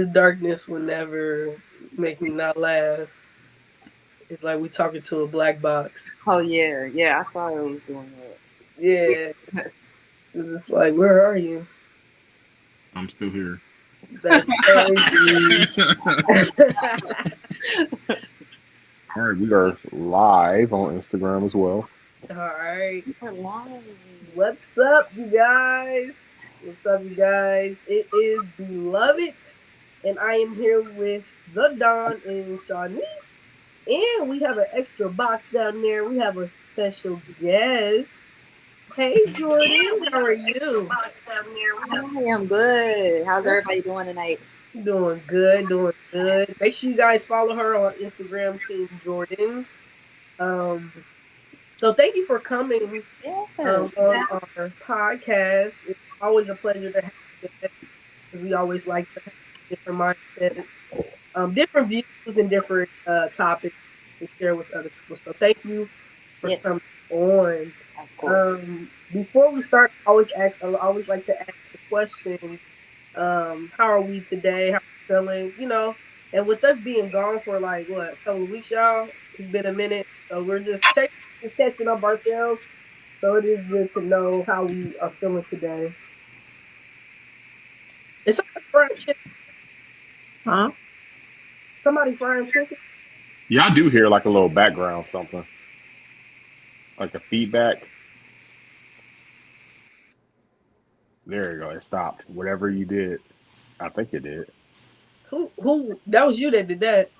His darkness will never make me not laugh. It's like we talking to a black box. Oh yeah, yeah. I saw it was doing Yeah, it's like, where are you? I'm still here. That's crazy. All right, we are live on Instagram as well. All right. it. What's up, you guys? What's up, you guys? It is Beloved, and I am here with the Don and Shawnee. And we have an extra box down there. We have a special guest. Hey, Jordan, how are you? Hi, I'm good. How's everybody doing tonight? Doing good, doing good. Make sure you guys follow her on Instagram, Team Jordan. Um, so thank you for coming Yeah. on our podcast. It's always a pleasure to have you. We always like to have different mindsets, different views, and different topics to share with other people. So thank you for Yes, coming on. of course. Before we start, I always like to ask the question: how are we today? How are we feeling? And with us being gone for like what, a couple of weeks, y'all, it's been a minute, so we're just catching up ourselves. So it is good to know how we are feeling today. Is somebody frying chicken? Huh? Somebody frying chicken? Yeah, I do hear like a little background something, like a feedback. There you go. It stopped. Whatever you did, I think it did. Who? That was you that did that.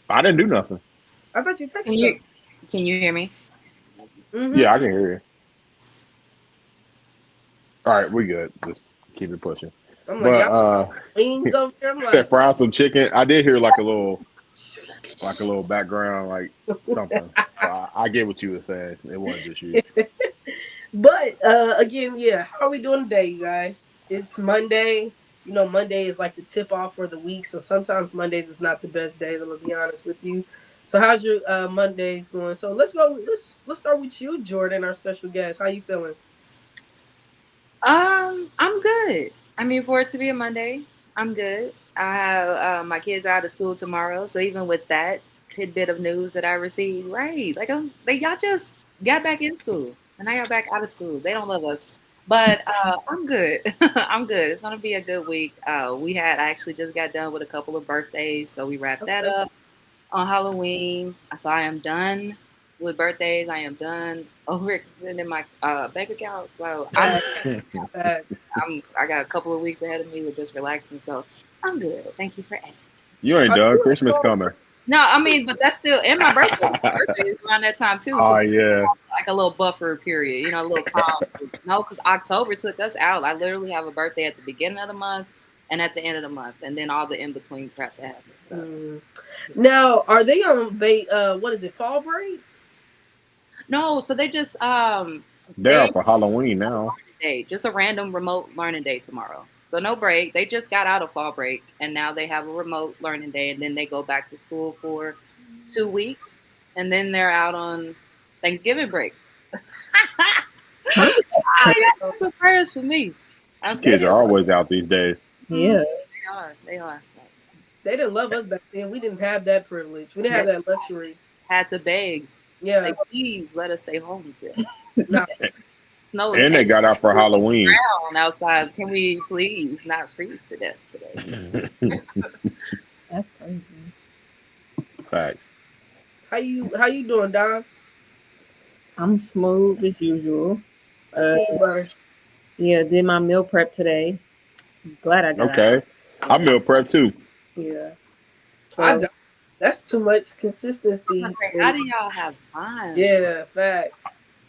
I didn't do nothing. I thought you Can texted you them. can you hear me? Yeah, Mm-hmm. I can hear you. All right, we good. Just keep it pushing. I'm like, But y'all wings over here. I'm said like, fry some chicken. I did hear like a little background, like something. So I get what you were saying. It wasn't just you. but again, yeah. How are we doing today, you guys? It's Monday. Monday is like the tip off for the week. So sometimes Mondays is not the best day. I'm gonna be honest with you. So how's your Mondays going? So let's go. Let's start with you, Jordan, our special guest. How you feeling? I'm good. I mean, for it to be a Monday, I'm good. I have my kids out of school tomorrow, so even with that tidbit of news that I received, right? Like, y'all just got back in school, and now y'all back out of school. They don't love us, but I'm good. I'm good. It's gonna be a good week. I actually just got done with a couple of birthdays, so we wrapped that Okay. up on Halloween. So I am done with birthdays. I am done overextending my bank account. So Facts, facts. I got a couple of weeks ahead of me with just relaxing. So I'm good. Thank you for asking. You ain't Are done. you Christmas coming. No, I mean, but that's still in my birthday. My birthday is around that time too. So Oh yeah. like a little buffer period, a little calm. No, because October took us out. I literally have a birthday at the beginning of the month and at the end of the month, and then all the in between crap that happens. So. Mm. Now, are they on what is it, fall break? No, so they just They're they out for Halloween now. day, just a random remote learning day tomorrow. So no break. They just got out of fall break and now they have a remote learning day and then they go back to school for 2 weeks and then they're out on Thanksgiving break. Huh? That's some prayers for me. These They kids are always out these days. Yeah. are. They are. They didn't love us back then. We didn't have that privilege. We didn't have They that luxury. had to beg. Yeah. Like, please let us stay home still. No. Snow is And they got out for Halloween. down outside. Can we please not freeze to death today? That's crazy. Facts. How you doing, Don? I'm smooth as usual. Uh, Peanut butter. yeah, did my meal prep today. Glad I did that. Okay. I meal prep too. Yeah. I So don't. That's too much I'm consistency. gonna say, how do y'all have time? Yeah, facts.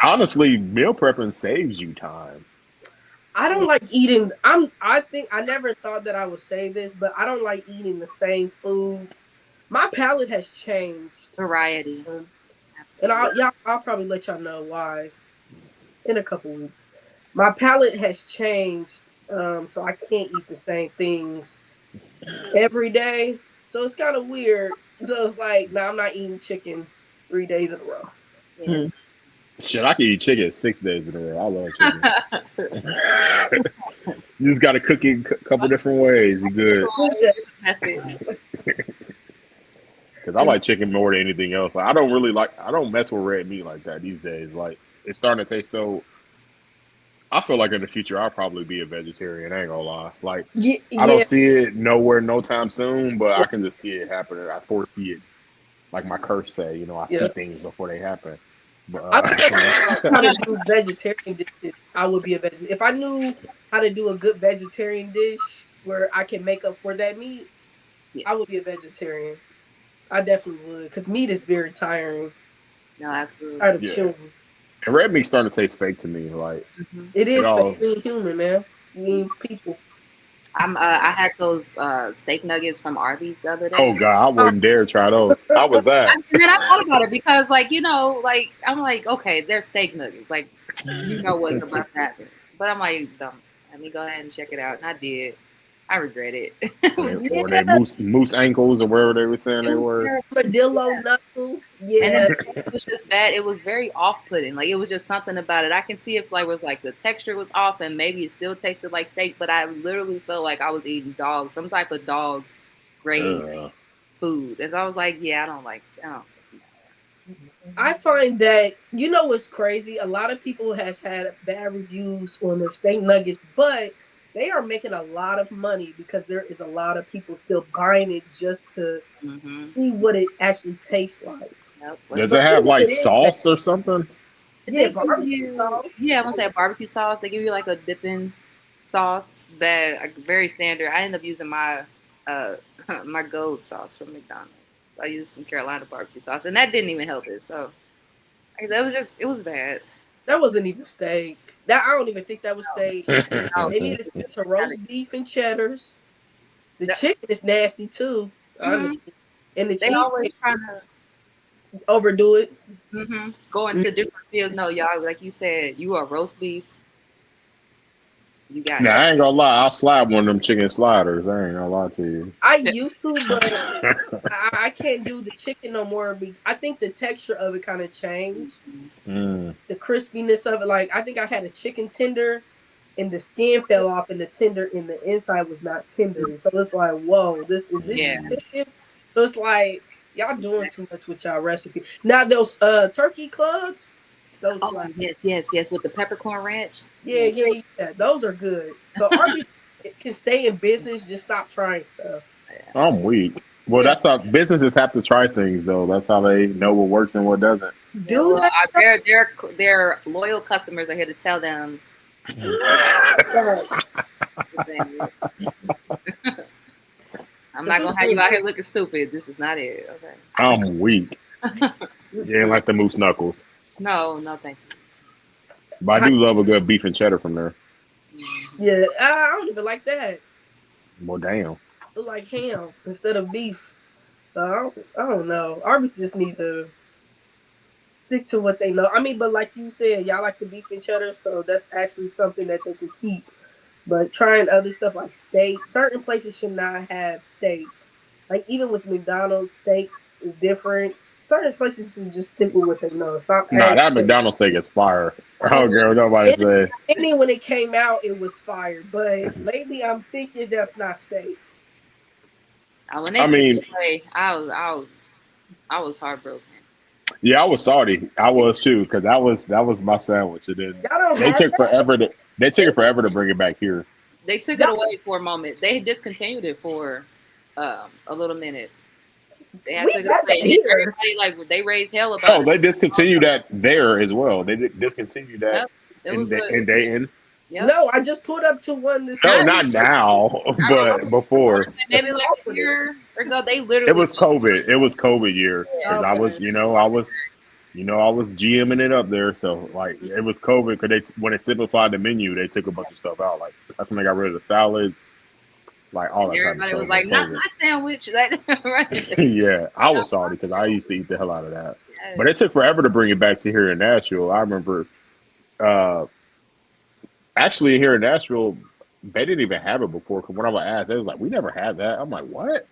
Honestly, meal prepping saves you time. I don't like eating. I think I never thought that I would say this, but I don't like eating the same foods. My palate has changed, Variety. um, and Absolutely. I'll probably let y'all know why in a couple weeks. My palate has changed, so I can't eat the same things every day. So it's kind of weird. So it's like, no, I'm not eating chicken 3 days in a row. Yeah. mm, Shit, I can eat chicken 6 days in a row. I love chicken. You just got to cook it a couple different ways. You good. That's it. Because I like chicken more than anything else. Like I don't mess with red meat like that these days. Like it's starting to taste so. I feel like in the future I'll probably be a vegetarian. I ain't gonna lie. Like Yeah, I don't yeah, see it nowhere no time soon, but I can just see it happening. I foresee it. Like my curse say, I see yeah. things before they happen. But I feel like how to do vegetarian dishes. I would be a vegetarian if I knew how to do a good vegetarian dish where I can make up for that meat. Yeah. I would be a vegetarian. I definitely would because meat is very tiring. No, absolutely. Tired of yeah, chewing. and red meat's starting to taste fake to me. Like Hmm. It it is fake. all. You ain't human, man. You ain't people. I had those steak nuggets from Arby's the other day. Oh God, I Oh, wouldn't dare try those. How was that? And then I thought about it because, like, like I'm like, okay, they're steak nuggets, like, what's about to happen. But I'm like, let me go ahead and check it out, and I did. I regret it. Or yeah, they moose ankles or wherever they were saying It they was were. terrible. armadillo knuckles. And then Yeah, the taste was just bad. It was very off-putting. Like it was just something about it. I can see if like was like the texture was off, and maybe it still tasted like steak, but I literally felt like I was eating dog, some type of dog grade Uh, food. And so I was like, yeah, I don't like. I don't. I find that what's crazy. A lot of people has had bad reviews on their steak nuggets, but they are making a lot of money because there is a lot of people still buying it just to Mm-hmm. see what it actually tastes like. Yep. does So it have even if like it is bad, sauce or something? yeah, They give barbecue you, sauce. yeah, I want to say a barbecue sauce. They give you like a dipping sauce that very standard. I ended up using my uh my gold sauce from McDonald's. I used some Carolina barbecue sauce, and that didn't even help it. So like I said, it was bad. That wasn't even steak. That I don't even think that was steak. No, They need to stick to not roast beef and cheddars. The it. chicken is nasty too, Hmm. honestly, and the They always cheesesteak trying to overdo it. go Mm. into different fields. No, y'all, like you said, you are roast beef. You got Now that. I ain't gonna lie, I'll slide one of them chicken sliders. I ain't gonna lie to you. I used to, but I can't do the chicken no more. I think the texture of it kind of changed. Mm. The crispiness of it, like I think I had a chicken tender, and the skin fell off, and the tender in the inside was not tender. And so it's like, whoa, this is this Yeah. Mm. chicken? So it's like y'all doing too much with y'all recipe. Now those turkey clubs, those Oh slap. yes, yes, yes. With the peppercorn ranch. Yeah, Yes. yeah, yeah. Those are good. So Arby's can stay in business. Just stop trying stuff. Yeah. I'm weak. Well, Yeah, that's how businesses have to try things, though. That's how they know what works and what doesn't. Yeah, do well, that. their loyal customers are here to tell them Right. the thing. I'm Cause not it's gonna have you good. out here looking stupid. This is not it. I'm weak. Yeah, ain't like the moose knuckles. No, no, thank But I do love a good beef and cheddar from there. you. Yeah, I don't even like that. Well, damn. I like ham instead of beef. So I don't know. Arby's just need to stick to what they know. I mean, but like you said, y'all like the beef and cheddar, so that's actually something that they can keep. But trying other stuff like steak, certain places should not have steak. Like even with McDonald's, steaks is different. Certain places should just stick with what they know. Stop Nah, adding that steak. McDonald's steak is fire. I don't Mhm. care what nobody And say. and when it came out, it was fire. But lately, I'm thinking that's not steak. When I they took it mean, away, I was heartbroken. yeah, I was salty. I was too, because that was my sandwich. And then Y'all don't they have took that. forever to they took it forever to bring it back here. They took it Y'all, away for a moment. They discontinued it for a little minute. They had we took it got that away, and then here. everybody like they raised hell about Oh, it. they discontinued that there as well. They discontinued that Yep, it was in good. Dayton. Yep. No, I just pulled up to one this No, Not morning. not now, not but recently. I want before. to say maybe It's like a open it. year or so. They It literally was COVID. It was COVID year yeah, because I Okay. was, I was GMing it up there. So like, it was COVID because when they simplified the menu, they took a bunch of stuff out. Like that's when they got rid of the salads, like all and that type of everybody was stuff in like, "Not COVID. my sandwich." Like, right? Yeah, I Not was salty my because I used to eat the hell out of that. But yes. it took forever to bring it back to here in Nashville. I remember, uh, actually here in Nashville, they didn't even have it before. Because when I was asked, they was like, "We never had that." I'm like, "What?"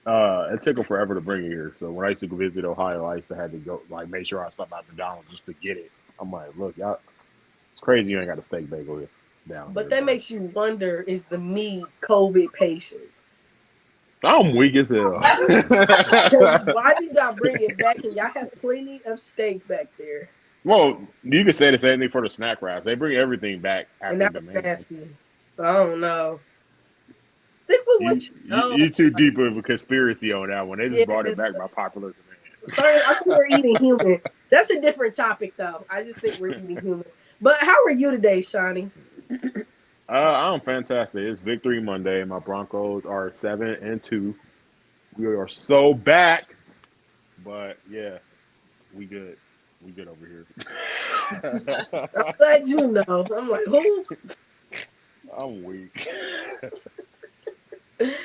It took them forever to bring it here. So when I used to go visit Ohio, I used to have to go like make sure I stopped at McDonald's just to get it. I'm like, look, y'all, it's crazy you ain't got a steak bagel here, down But here, that but makes you wonder: is the meat COVID patients? I'm weak as hell. Why did y'all bring it back? And y'all have plenty of steak back there, Well, you can say the same thing for the snack wraps. They bring everything back and after that was demand. nasty. So I don't know. Stick with what You, you you know. you too deep of a conspiracy on that one. They just Yeah, brought it back by popular demand. sorry, I think we're eating human. That's a different topic, though. I just think we're eating human. But how are you today, Shawnee? I'm fantastic. It's Victory Monday. My Broncos are 7-2. We are so back, but yeah, we good. We good over here. I'm glad you know. I'm like, who? I'm weak.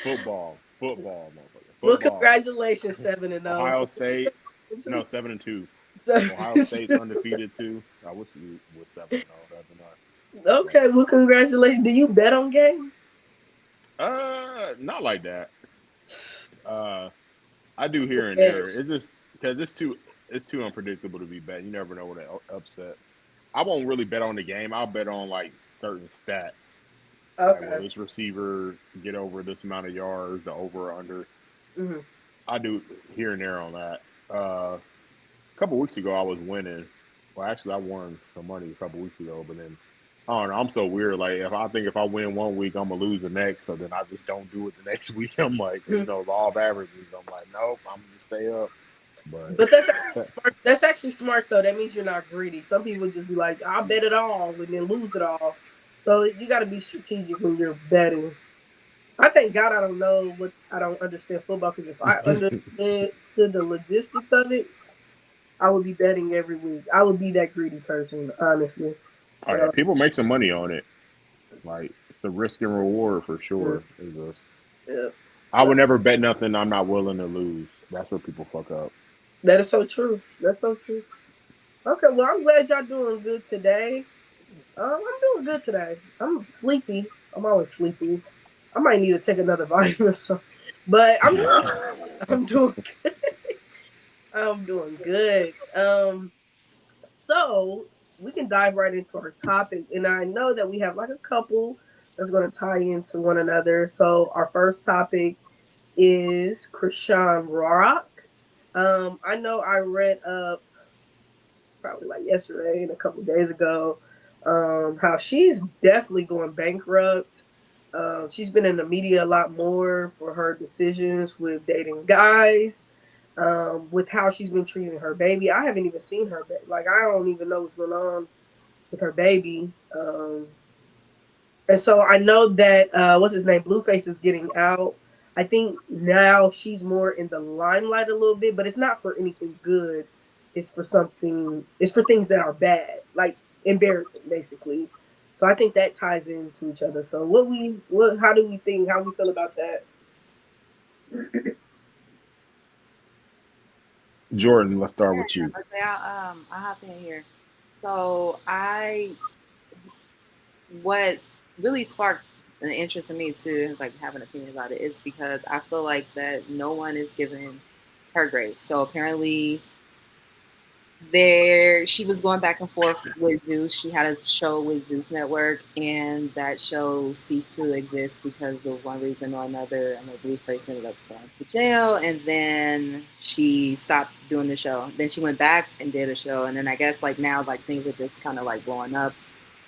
Football, motherfucker. Well, Football. congratulations, 7-0. Ohio State, no 7-2. Ohio State's undefeated too. I wish we was 7-0. That'd be nice. Okay, well, congratulations. Do you bet on games? Not like that. Uh, I do here and Yeah. there. It's just because it's too unpredictable to be bet. You never know what an upset. I won't really bet on the game. I'll bet on like certain stats. Like, will Okay. this receiver get over this amount of yards, the over or under? Hmm. I do here and there on that. A couple weeks ago, I was winning. Well, actually, I won some money a couple weeks ago, but then I don't know. I'm so weird. Like, if I win one week, I'm gonna lose the next. So then I just don't do it the next week. I'm like, law of averages. I'm like, nope. I'm gonna just stay up. But But that's smart. That's actually smart, though. That means you're not greedy. Some people just be like, I'll bet it all and then lose it all. So you got to be strategic when you're betting. I thank God I don't know what I don't understand football because if I understood the logistics of it, I would be betting every week. I would be that greedy person, honestly. oh yeah, Uh, people make some money on it. Like, it's a risk and reward for mm, sure. It's just, yeah. I would never bet nothing I'm not willing to lose. That's what people fuck up. That is so true. That's so true. Okay, well, I'm glad y'all doing good today. I'm doing good today. I'm sleepy. I'm always sleepy. I might need to take another vitamin or something. But I'm doing I'm doing good. So we can dive right into our topic, and I know that we have like a couple that's going to tie into one another. So our first topic is Krishan Rock. I know I read up probably like yesterday and a couple days ago how she's definitely going bankrupt. She's been in the media a lot more for her decisions with dating guys, with how she's been treating her baby. I haven't even seen her, like I don't even know what's going on with her baby. And so I know that what's his name, Blueface is getting out. I think now she's more in the limelight a little bit, but it's not for anything good. It's for something. It's for things that are bad, like embarrassing, basically. So I think that ties into each other. So how do we think? How we feel about that? Jordan, let's start Yeah, with you. let's say I hop in here. So what really sparked an interest in me to like have an opinion about it is because I feel like that no one is giving her grace. So apparently there she was going back and forth with Zeus. She had a show with Zeus Network, and that show ceased to exist because of one reason or another. And I believe Face ended up going to jail, and then she stopped doing the show. Then she went back and did a show, and then I guess like now like things are just kind of like blowing up.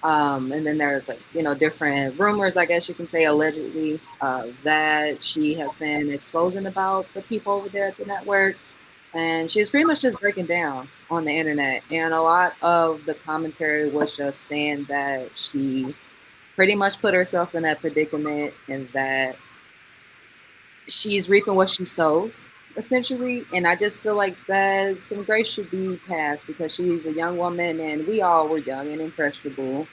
And then there's like different rumors, I guess you can say, allegedly that she has been exposing about the people over there at the network, and she was pretty much just breaking down on the internet, and a lot of the commentary was just saying that she pretty much put herself in that predicament and that she's reaping what she sows essentially. And I just feel like that some grace should be passed because she's a young woman and we all were young and impressionable,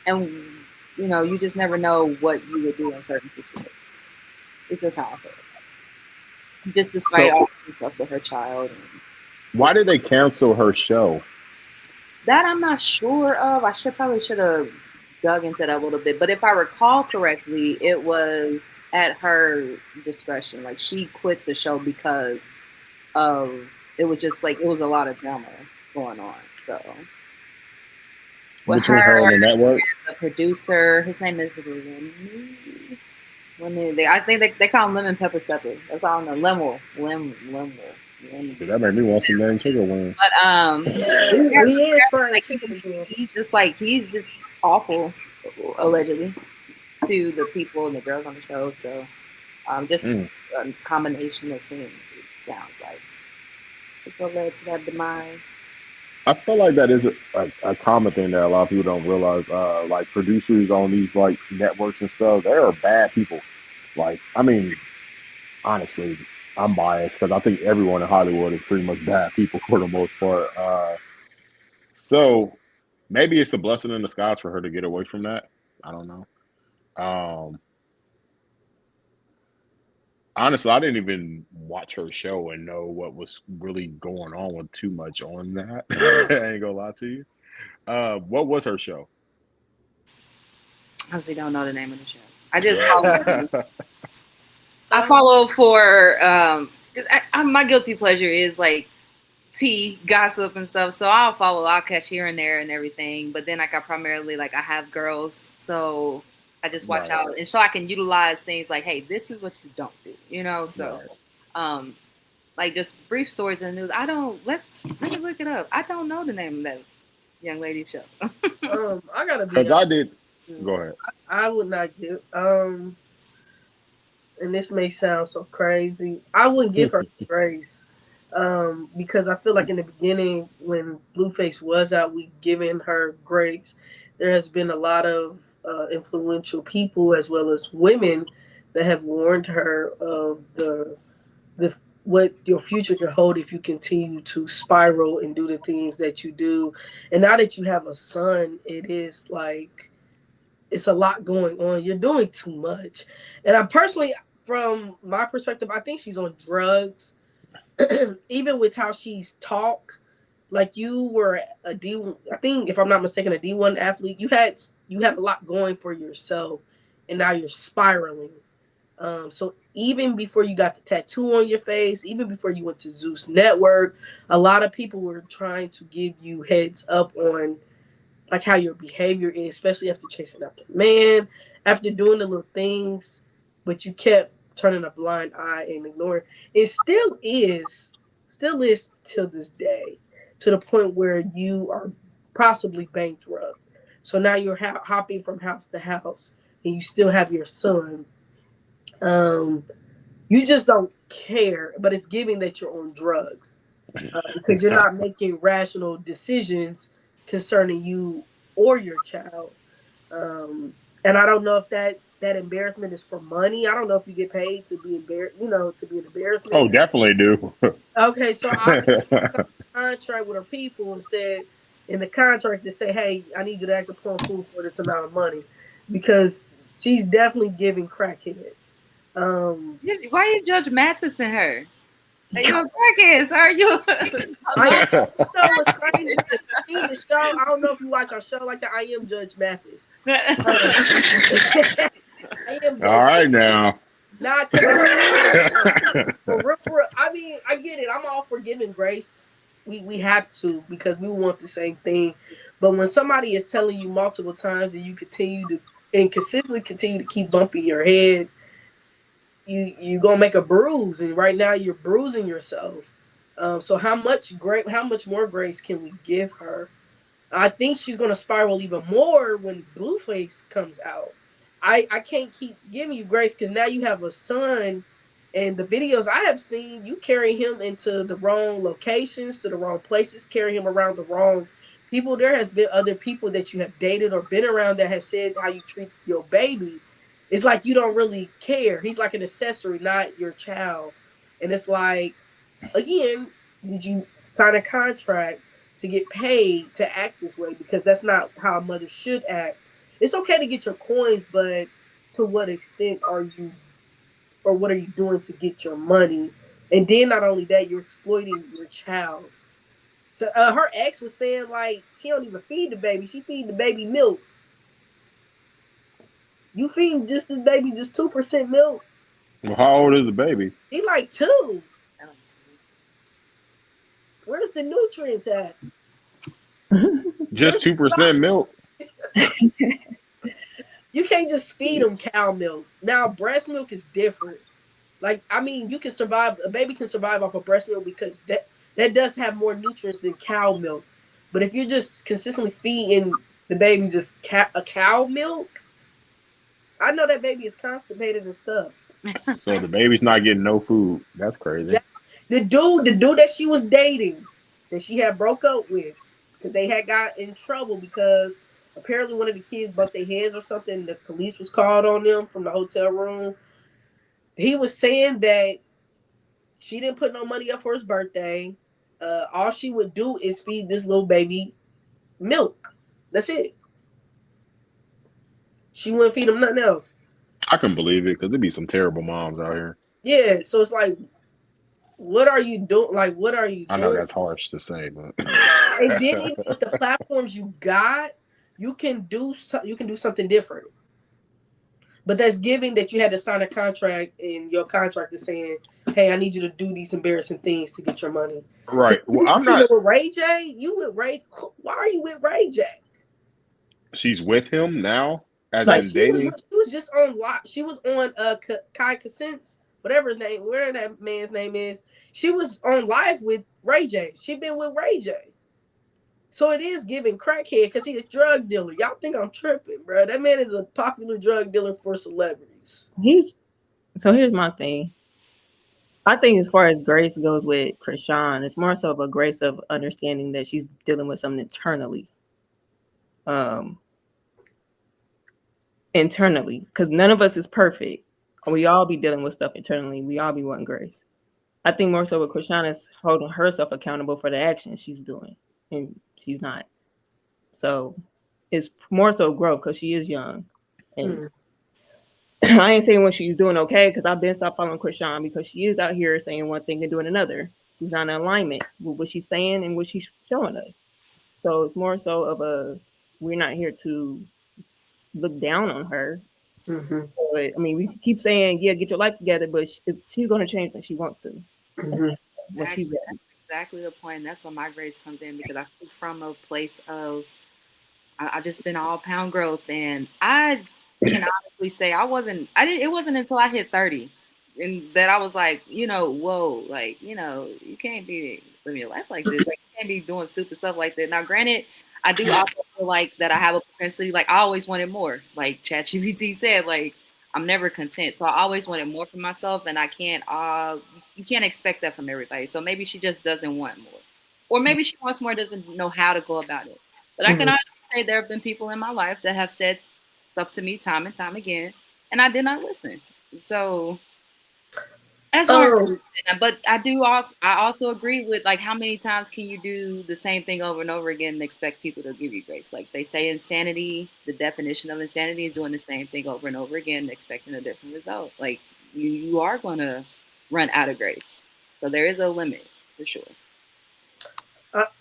and you just never know what you would do in certain situations. It's just how I feel, just despite So, all the stuff with her child and why just did they cancel her show? that I'm not sure of. I should have dug into that a little bit. But if I recall correctly, it was at her discretion. Like she quit the show because of it was just like it was a lot of drama going on. So with Between her her and the network? and the producer, his name is Remy. I think they call them lemon pepper steppers. That's all I know. Lemon. Shit, that made me want some damn chicken wings. But We yeah, we is apparently, frying like chicken again. he's just awful, allegedly, to the people and the girls on the show. So just Mm. a combination of things. It sounds like it's what led to that demise. I feel like that is a common thing that a lot of people don't realize. Like producers on these like networks and stuff, they are bad people. Like, I mean, honestly, I'm biased because I think everyone in Hollywood is pretty much bad people for the most part. So maybe it's a blessing in disguise for her to get away from that. I don't know. Um, Honestly, I didn't even watch her show and know what was really going on with too much on that. I ain't gonna lie to you. What was her show? I honestly don't know the name of the show. I just follow. I Um, follow for 'cause my guilty pleasure is like tea, gossip, and stuff. So I'll follow. I'll catch here and there and everything. But then like I primarily like I have girls, so I just watch Right, out and so I can utilize things like, hey, this is what you don't do, So right. um, like just brief stories in the news. I don't. Let me look it up. I don't know the name of that young lady show. I gotta be Because honest. I did. With Go you. ahead. I would not give. And this may sound so crazy. I wouldn't give her grace. Because I feel like in the beginning, when Blueface was out, we given her grace. There has been a lot of influential people as well as women that have warned her of the what your future can hold if you continue to spiral and do the things that you do. And now that you have a son, it is like it's a lot going on. You're doing too much. And I personally, from my perspective, I think she's on drugs. Even with how she's talk, like you were a D, I think if I'm not mistaken, a D1 athlete. You had a lot going for yourself, and now you're spiraling. So even before you got the tattoo on your face, even before you went to Zeus Network, a lot of people were trying to give you heads up on like how your behavior is, especially after chasing after man, after doing the little things, but you kept turning a blind eye and ignoring. It still is till this day, to the point where you are possibly bankrupt. So now you're hopping from house to house, and you still have your son. Um, you just don't care, but it's giving that you're on drugs because you're not making rational decisions concerning you or your child. Um, and I don't know if that embarrassment is for money. I don't know if you get paid to be embarrassed, to be an Oh, embarrassment. definitely do. Okay, so obviously she signed a contract with her people and said in the contract to say, hey, I need you to act upon food for this amount of money because she's definitely giving crackhead. Um, Why you Judge Matheson her? Are you a crackhead? Are you? I am. Hello. You know what's crazy? If you seen the show, I don't know if you watch our show like that. I am Judge Mathis. Um, I am All Judge. right now. Not because I'm for real, for real. I mean, I get it. I'm all for giving grace. We have to because we want the same thing. But when somebody is telling you multiple times and you continue to and consistently continue to keep bumping your head, you gonna make a bruise. And right now you're bruising yourself. So how much more grace can we give her? I think she's gonna spiral even more when Blueface comes out. I can't keep giving you grace because now you have a son, and the videos I have seen, you carry him into the wrong locations, to the wrong places, carry him around the wrong people. There has been other people that you have dated or been around that has said how you treat your baby. It's like you don't really care. He's like an accessory, not your child. And it's like, again, did you sign a contract to get paid to act this way? Because that's not how a mother should act. It's okay to get your coins, but to what extent are you, or what are you doing to get your money? And then not only that, you're exploiting your child. So her ex was saying like she don't even feed the baby; she feed the baby milk. You feed just the baby just 2% milk. Well, how old is the baby? He like two. Where's the nutrients at? Just Where's the 2% milk. You can't just feed them cow milk. Now, breast milk is different. Like, I mean, you can survive. A baby can survive off of breast milk because that does have more nutrients than cow milk. But if you're just consistently feeding the baby just a cow milk, I know that baby is constipated and stuff. So the baby's not getting no food. That's crazy. Exactly. The dude that she was dating, that she had broke up with, because they had got in trouble because apparently one of the kids bumped their heads or something. The police was called on them from the hotel room. He was saying that she didn't put no money up for his birthday. All she would do is feed this little baby milk. That's it. She wouldn't feed him nothing else. I can believe it because there be some terrible moms out here. Yeah, so it's like, what are you doing? Like, what are you I know doing? that's harsh to say, but And then even with the platforms you got, you can do something different. But that's giving that you had to sign a contract, and your contract is saying, "Hey, I need you to do these embarrassing things to get your money." right. Well, I'm You not. with Ray J, you with Ray. Why are you with Ray J? She's with him now, as Like in dating. she was just on lot. She was on Kai Consents, whatever his name, whatever that man's name is. She was on live with Ray J. She been with Ray J. So it is giving crackhead because he's a drug dealer. Y'all think I'm tripping, bro? That man is a popular drug dealer for celebrities. He's so here's my thing. I think as far as grace goes with Krishan, it's more so of a grace of understanding that she's dealing with something internally. Um, internally, because none of us is perfect. We all be dealing with stuff internally. We all be wanting grace. I think more so with Krishan is holding herself accountable for the actions she's doing, and she's not. So it's more so growth because she is young, and Mm. I ain't saying when she's doing okay because I've been stopped following Krishan because she is out here saying one thing and doing another. She's not in alignment with what she's saying and what she's showing us. So it's more so of a we're not here to look down on her. Mm-hmm. But I mean, we keep saying, "Yeah, get your life together," but she's going to change when she wants to, Mm-hmm. when she's Exactly. ready. That's exactly the point. And that's where my grace comes in because I speak from a place of I just been all pound growth, and I can honestly say I wasn't. I didn't. It wasn't until I hit 30, and that I was like, whoa, like you can't be living your life like this. Like you can't be doing stupid stuff like that. Now, granted, I do also feel like that I have a propensity. Like I always wanted more. Like ChatGPT said, like I'm never content. So I always wanted more for myself, and I can't. You can't expect that from everybody. So maybe she just doesn't want more, or maybe she wants more, doesn't know how to go about it. But I can Mm-hmm. honestly say there have been people in my life that have said stuff to me time and time again, and I did not listen. So that's why I'm Um. but I also agree with like how many times can you do the same thing over and over again and expect people to give you grace? Like they say insanity, the definition of insanity is doing the same thing over and over again and expecting a different result. Like you are gonna run out of grace. So there is a limit for sure.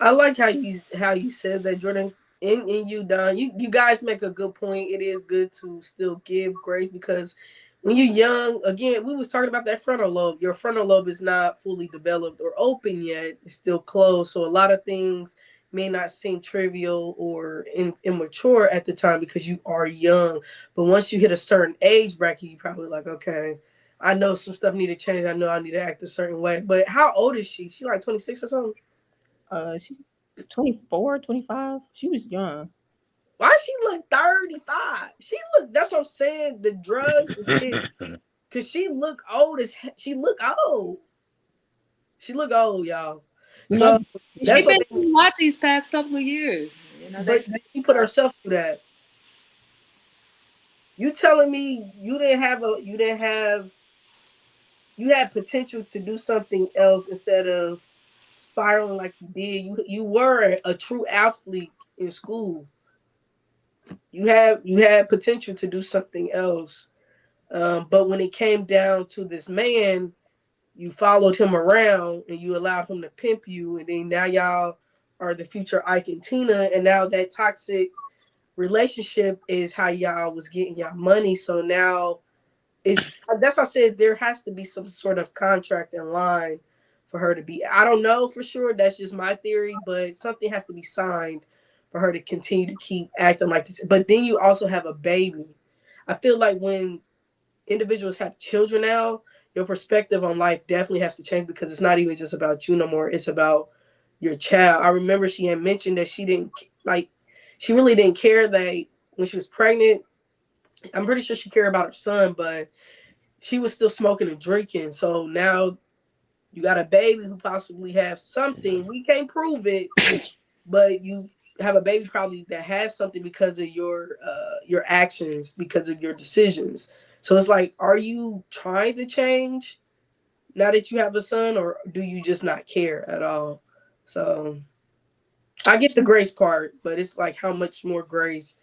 I like how you said that, Jordan. In you, Don. You guys make a good point. It is good to still give grace because when you're young, again, we was talking about that frontal lobe. Your frontal lobe is not fully developed or open yet. It's still closed. So a lot of things may not seem trivial or immature at the time because you are young. But once you hit a certain age bracket, you probably like, okay, I know some stuff need to change. I know I need to act a certain way. But how old is she? She like 26 or something? She 24, 25. She was young. Why she look 35? She look. That's what I'm saying. The drugs is hit because she look old as she look old. She look old, y'all. You know, So She's that's what been made me. through a lot these past couple of years. They But say she put herself through that. You telling me you had potential to do something else instead of spiraling like you did. You were a true athlete in school. You had potential to do something else. But when it came down to this man, you followed him around and you allowed him to pimp you, and then now y'all are the future Ike and Tina, and now that toxic relationship is how y'all was getting y'all money. So now it's that's why I said there has to be some sort of contract in line for her to be. I don't know for sure. That's just my theory, but something has to be signed for her to continue to keep acting like this. But then you also have a baby. I feel like when individuals have children now, your perspective on life definitely has to change because it's not even just about you no more. It's about your child. I remember she had mentioned that she didn't like, she really didn't care that when she was pregnant. I'm pretty sure she cared about her son, but she was still smoking and drinking. So now you got a baby who possibly has something. We can't prove it, but you have a baby probably that has something because of your actions, because of your decisions. So it's like, are you trying to change now that you have a son, or do you just not care at all? So I get the grace part, but it's like, how much more grace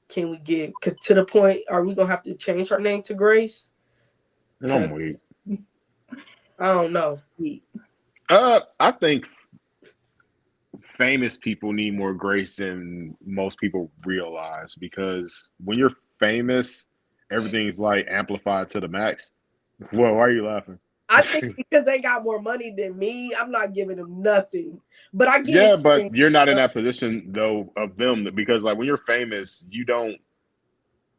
can we give? Because to the point, are we gonna have to change our name to Grace? Because I'm weak. I don't know. I think famous people need more grace than most people realize because when you're famous, everything's like amplified to the max. Whoa, why are you laughing? I think because they got more money than me, I'm not giving them nothing. But I get what Yeah, you're but saying. you're not in that position though of them because like when you're famous, you don't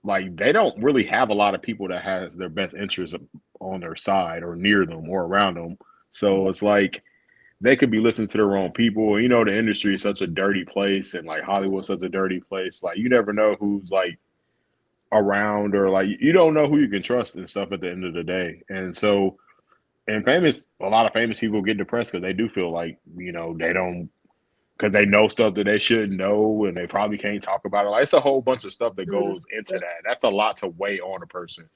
like they don't really have a lot of people that has their best interests on their side or near them or around them. So it's like they could be listening to the wrong people. You know, the industry is such a dirty place and like Hollywood's such a dirty place. Like you never know who's like around or like you don't know who you can trust and stuff at the end of the day. And so and famous a lot of famous people get depressed because they do feel like, you know, they don't because they know stuff that they shouldn't know and they probably can't talk about it. Like it's a whole bunch of stuff that Mm. goes into that. That's a lot to weigh on a person.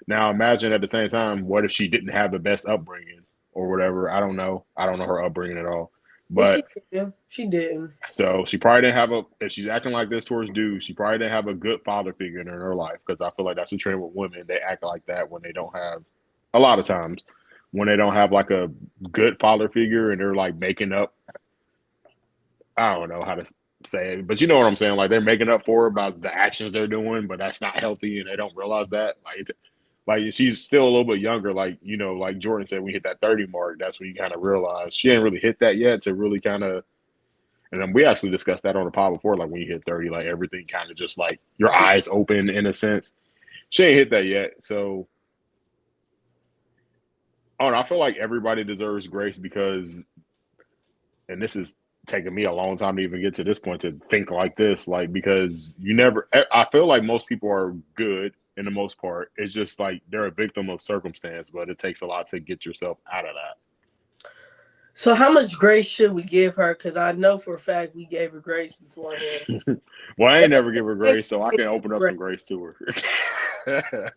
Now imagine at the same time, what if she didn't have the best upbringing or whatever? I don't know. I don't know her upbringing at all. And she But did. She didn't. so she probably didn't have a if she's acting like this towards dudes, she probably didn't have a good father figure in her life because I feel like that's the trend with women. They act like that when they don't have a lot of times when they don't have like a good father figure and they're like making up I don't know how to say it, but you know what I'm saying. Like they're making up for it about the actions they're doing, but that's not healthy, and they don't realize that. Like she's still a little bit younger. Like you know, like Jordan said, we hit that 30 mark. That's when you kind of realize she ain't really hit that yet to really kind of. And then we actually discussed that on the pod before. Like when you hit 30, like everything kind of just like your eyes open in a sense. She ain't hit that yet, so. Oh, and I feel like everybody deserves grace because and this is taking me a long time to even get to this point to think like this, like because you never. I feel like most people are good in the most part. It's just like they're a victim of circumstance, but it takes a lot to get yourself out of So how much grace should we give her? Because I know for a fact we gave her grace beforehand. that. Well, I ain't never give her grace, so I can open up Grace. some grace to her.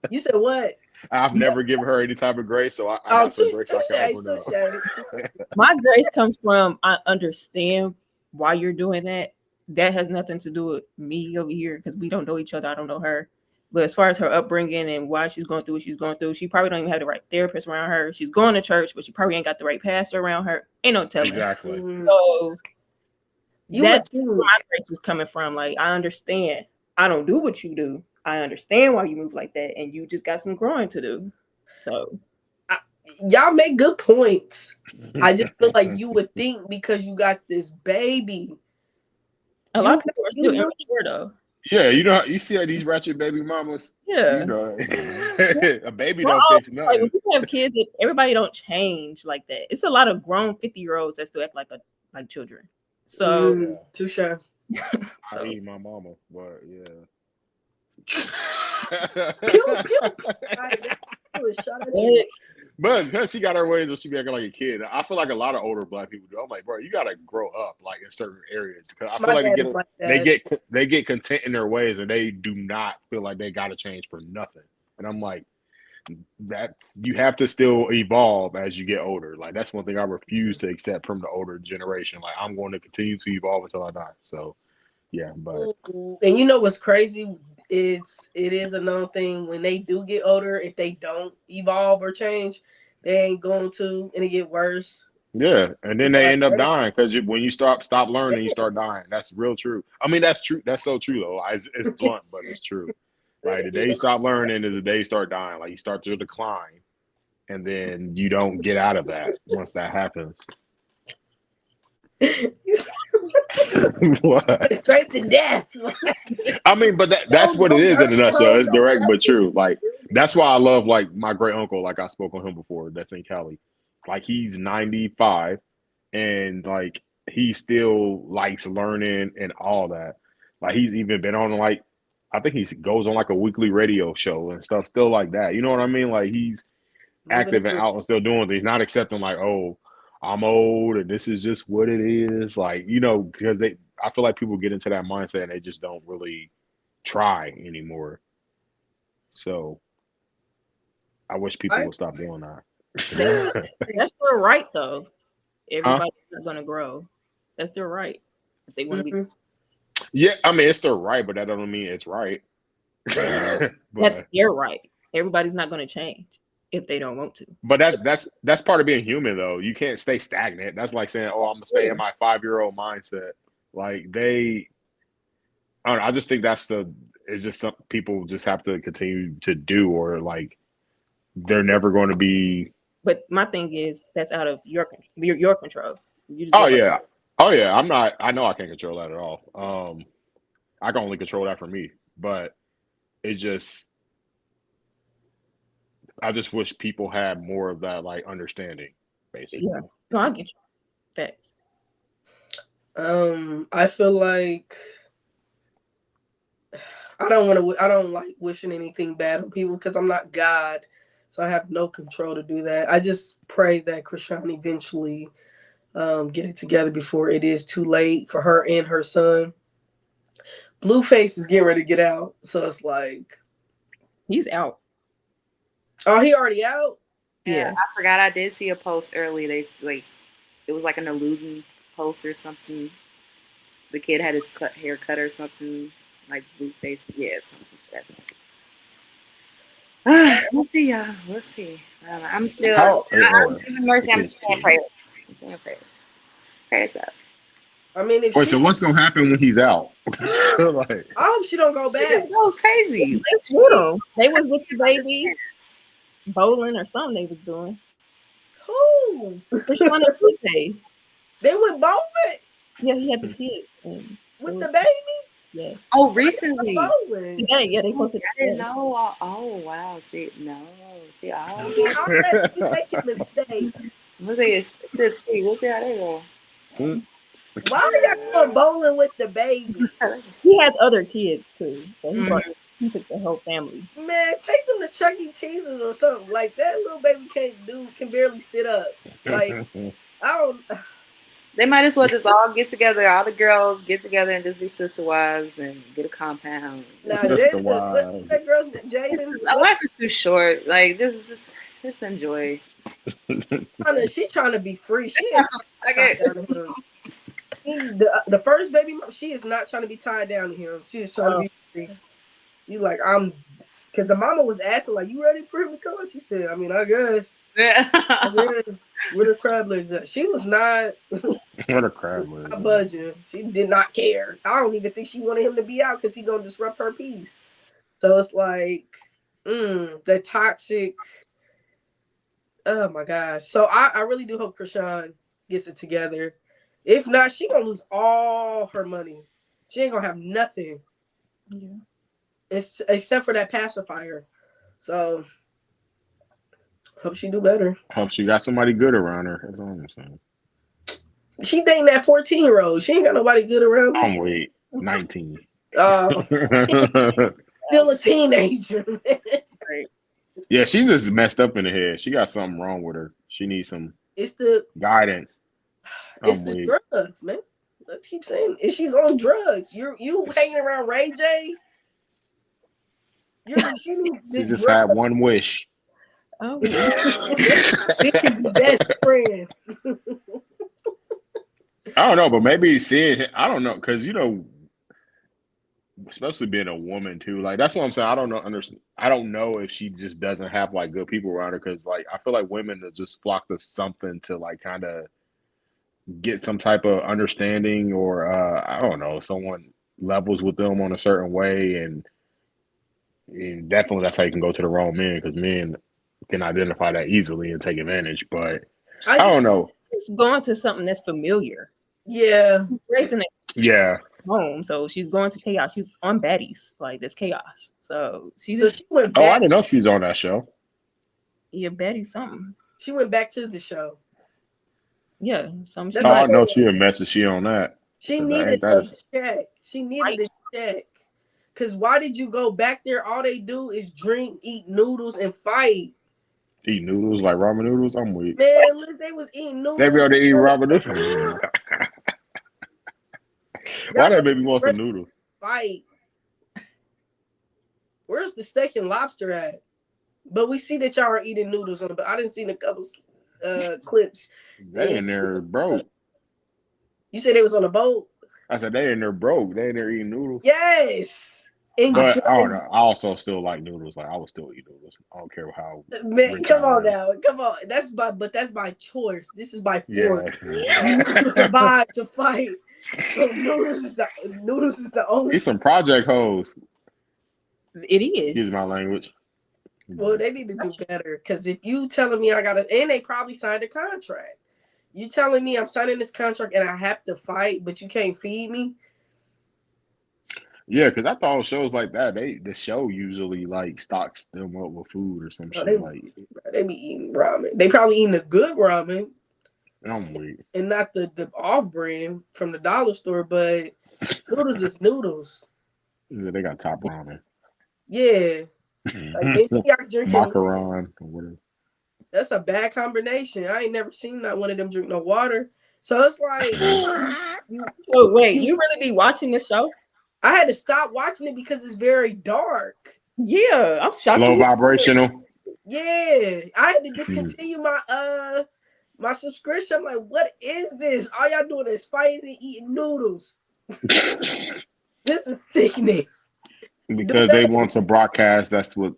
You said what? I've never given her any type of grace, so I Oh, got some grace I can open touche. up. My grace comes from I understand why you're doing that. That has nothing to do with me over here because we don't know each other. I don't know her. But as far as her upbringing and why she's going through what she's going through, she probably don't even have the right therapist around her. She's going to church, but she probably ain't got the right pastor around her. Ain't no telling. Exactly. So You would that's think. where my grace is coming from. Like I understand. I don't do what you do. I understand why you move like that, and you just got some growing to do. So Y'all make good points. I just feel like you would think because you got this baby. a lot of people are still know, immature though. Yeah, you know, you see how these ratchet baby mamas, Yeah. you know, a baby We're don't all fix like when nothing. people have kids, everybody don't change like that. It's a lot of grown 50-year-olds that still act like children. So, Yeah, touche. I so eat my mama, but Pew yeah. pew. Right, that was shot at you. but But because she got her ways, or she be acting like a kid. I feel like a lot of older black people do. I'm like, bro, you gotta grow up, like in certain areas. Because I feel My like dad is like they that. get content in their ways, and they do not feel like they gotta change for nothing. And I'm like, that's you have to still evolve as you get older. Like that's one thing I refuse to accept from the older generation. Like I'm going to continue to evolve until I die. So yeah, but And you know what's crazy? It is a known thing when they do get older, if they don't evolve or change, they ain't going to, and it get worse. yeah, and then People they like, end up "Hey, dying because when you stop learning, you start dying. That's real true. I mean, that's true. That's so true though. It's blunt, but it's true. Like the day you stop learning is the day you start dying. Like you start to decline, and then you don't get out of that once that happens. What? Straight to death. I mean, but that's what it No is in a nursing nutshell. home, It's no direct but nothing. true. Like that's why I love like my great uncle. Like I spoke on him before. That's in Cali. Like he's 95, and like he still likes learning and all that. Like he's even been on like I think he goes on like a weekly radio show and stuff. Still like that. You know what I mean? Like he's Living active and through. out and still doing things. Not accepting like oh I'm old and this is just what it is. Like because they I feel like people get into that mindset and they just don't really try anymore. So I wish people I, would stop doing they that. That's their right, though. Huh? Everybody's not gonna grow. That's their right. If they want to be, mhm. Yeah, I mean it's their right, but that doesn't mean it's right. that's but their right. Everybody's not gonna change if they don't want to. but that's part of being human though. You can't stay stagnant. That's like saying, "Oh, I'm gonna stay in my 5-year-old mindset." Like I don't know. I just think that's the. It's just some people just have to continue to do, or like they're never going to be. But my thing is that's out of your control. You just Oh gotta let yeah, oh yeah. I'm not. I know I can't control that at all. I can only control that for me. But it just. I just wish people had more of that like understanding, yeah. basically. No, I get you. Facts. I feel like I don't want to. I don't like wishing anything bad on people because I'm not God, so I have no control to do that. I just pray that Krishan eventually get it together before it is too late for her and her son. Blueface is getting ready to get out, so it's like, He's out. oh, he already out. Yeah, Yeah. I forgot I did see a post early. They like it was like an illusion post or something. The kid had his hair cut or something, like blue face. Yeah, something like that. We'll see, y'all. We'll see. I'm still, How? I'm Oh, giving the mercy. I'm kids saying too. prayers. I'm saying prayers. Prayers up. I mean, if Wait, she, so what's gonna happen when he's out? Like, I hope she don't go She back. just goes crazy. It's Like, she, little. They was with the baby bowling or something they was doing. Who? Krishan and Blueface. They went bowling Yeah, he had the kids. And it with the was baby. yes. oh, Why they recently. bowling? Yeah, they Oh, posted I didn't today. know. Oh, wow. See, no. See, oh, He already making mistakes. let's see. It's see. We'll see how they go. Why are y'all going bowling with the baby? He has other kids too, so Mhm. he took the whole family. Man, take them to Chuck E. Cheese's or something. Like that little baby can barely sit up. Like I don't. They might as well just all get together, all the girls get together and just be sister wives and get a compound. Now Sister Jada, what wives. that girl's Jaden? What Life is too short. Like this is just enjoy. she trying to be free. She ain't Like tied it. down to him. The first baby, she is not trying to be tied down to him. She is trying to Oh, be free. She like because the mama was asking like, "You ready for him to come?" She said, "I mean, I guess." I guess with her crab legs up. She was not. What a crab Was leg. not budging. She did not care. I don't even think she wanted him to be out because he gonna disrupt her peace. So it's like, the toxic. Oh my gosh. So I really do hope Krishan gets it together. If not, she gonna lose all her money. She ain't gonna have nothing. yeah. It's except for that pacifier. So hope she do better. Hope she got somebody good around her. That's all I'm saying. She dating that 14-year-old. She ain't got nobody good around her. I'm wait, 19. Uh, still a teenager. Great. Yeah, she's just messed up in the head. She got something wrong with her. She needs some it's the guidance. it's I'm the weak. drugs, man. I keep saying if she's on drugs. You hanging around Ray J. You're getting She the just drugs. had one wish. Oh, We can be best friends. I don't know, but maybe seeing I don't know because especially being a woman too. Like that's what I'm saying. I don't know. Understand. I don't know if she just doesn't have like good people around her because like I feel like women that just flock to something to like kind of get some type of understanding or I don't know someone levels with them on a certain way and definitely that's how you can go to the wrong men because men can identify that easily and take advantage. But I I just don't know. it's going to something that's familiar. Yeah. Racing it Yeah. home, so she's going to chaos. She's on baddies, like there's chaos. So she So just she went Oh, I back. didn't know she was on that show. yeah, baddie something. She went back to the show. Yeah, something she That's Oh, what I'm I like. know saying. she a message. She on that She because I needed ain't that a is check. She needed Right? a check. Cause why did you go back there? All they do is drink, eat noodles, and fight. eat noodles like ramen noodles. I'm weak. Man, look, they was eating They be noodles. able to eat ramen noodles. Why Y'all go that to baby want the some restaurant noodles? fight. Where's the steak and lobster at? But we see that y'all are eating noodles on the. But I didn't see a couple clips. They And in there broke. you said they was on a boat. I said they in there broke. They in there eating noodles. Yes, But I don't enjoying. know. I also still like noodles. Like I would still eat noodles. I don't care how Man, rich I come on am. now, come on. That's by choice. This is by force. Yeah. You need to survive to fight. So noodles is the only. Eat some project hoes. It Excuse is. my language. Well, But they need to do better because if you telling me I gotta, and they probably signed a contract. You telling me I'm signing this contract and I have to fight, but you can't feed me? yeah, because I thought shows like that, the show usually like stocks them up with food or some No, shit. Like they be eating ramen. They probably eating the good ramen I'm weak. and not the off brand from the dollar store. But noodles is noodles. Yeah, they got top ramen. Yeah, like then y'all drinking. Macaron or whatever. That's a bad combination. I ain't never seen not one of them drink no water. So it's like you Oh wait, you. you really be watching the show? I had to stop watching it because it's very dark. Yeah, I'm shocked Low you. vibrational. Yeah, I had to Hmm. discontinue my subscription. I'm like, what is this? All y'all doing is fighting and eating noodles. This is sickening. Do Because they better. want to broadcast that's what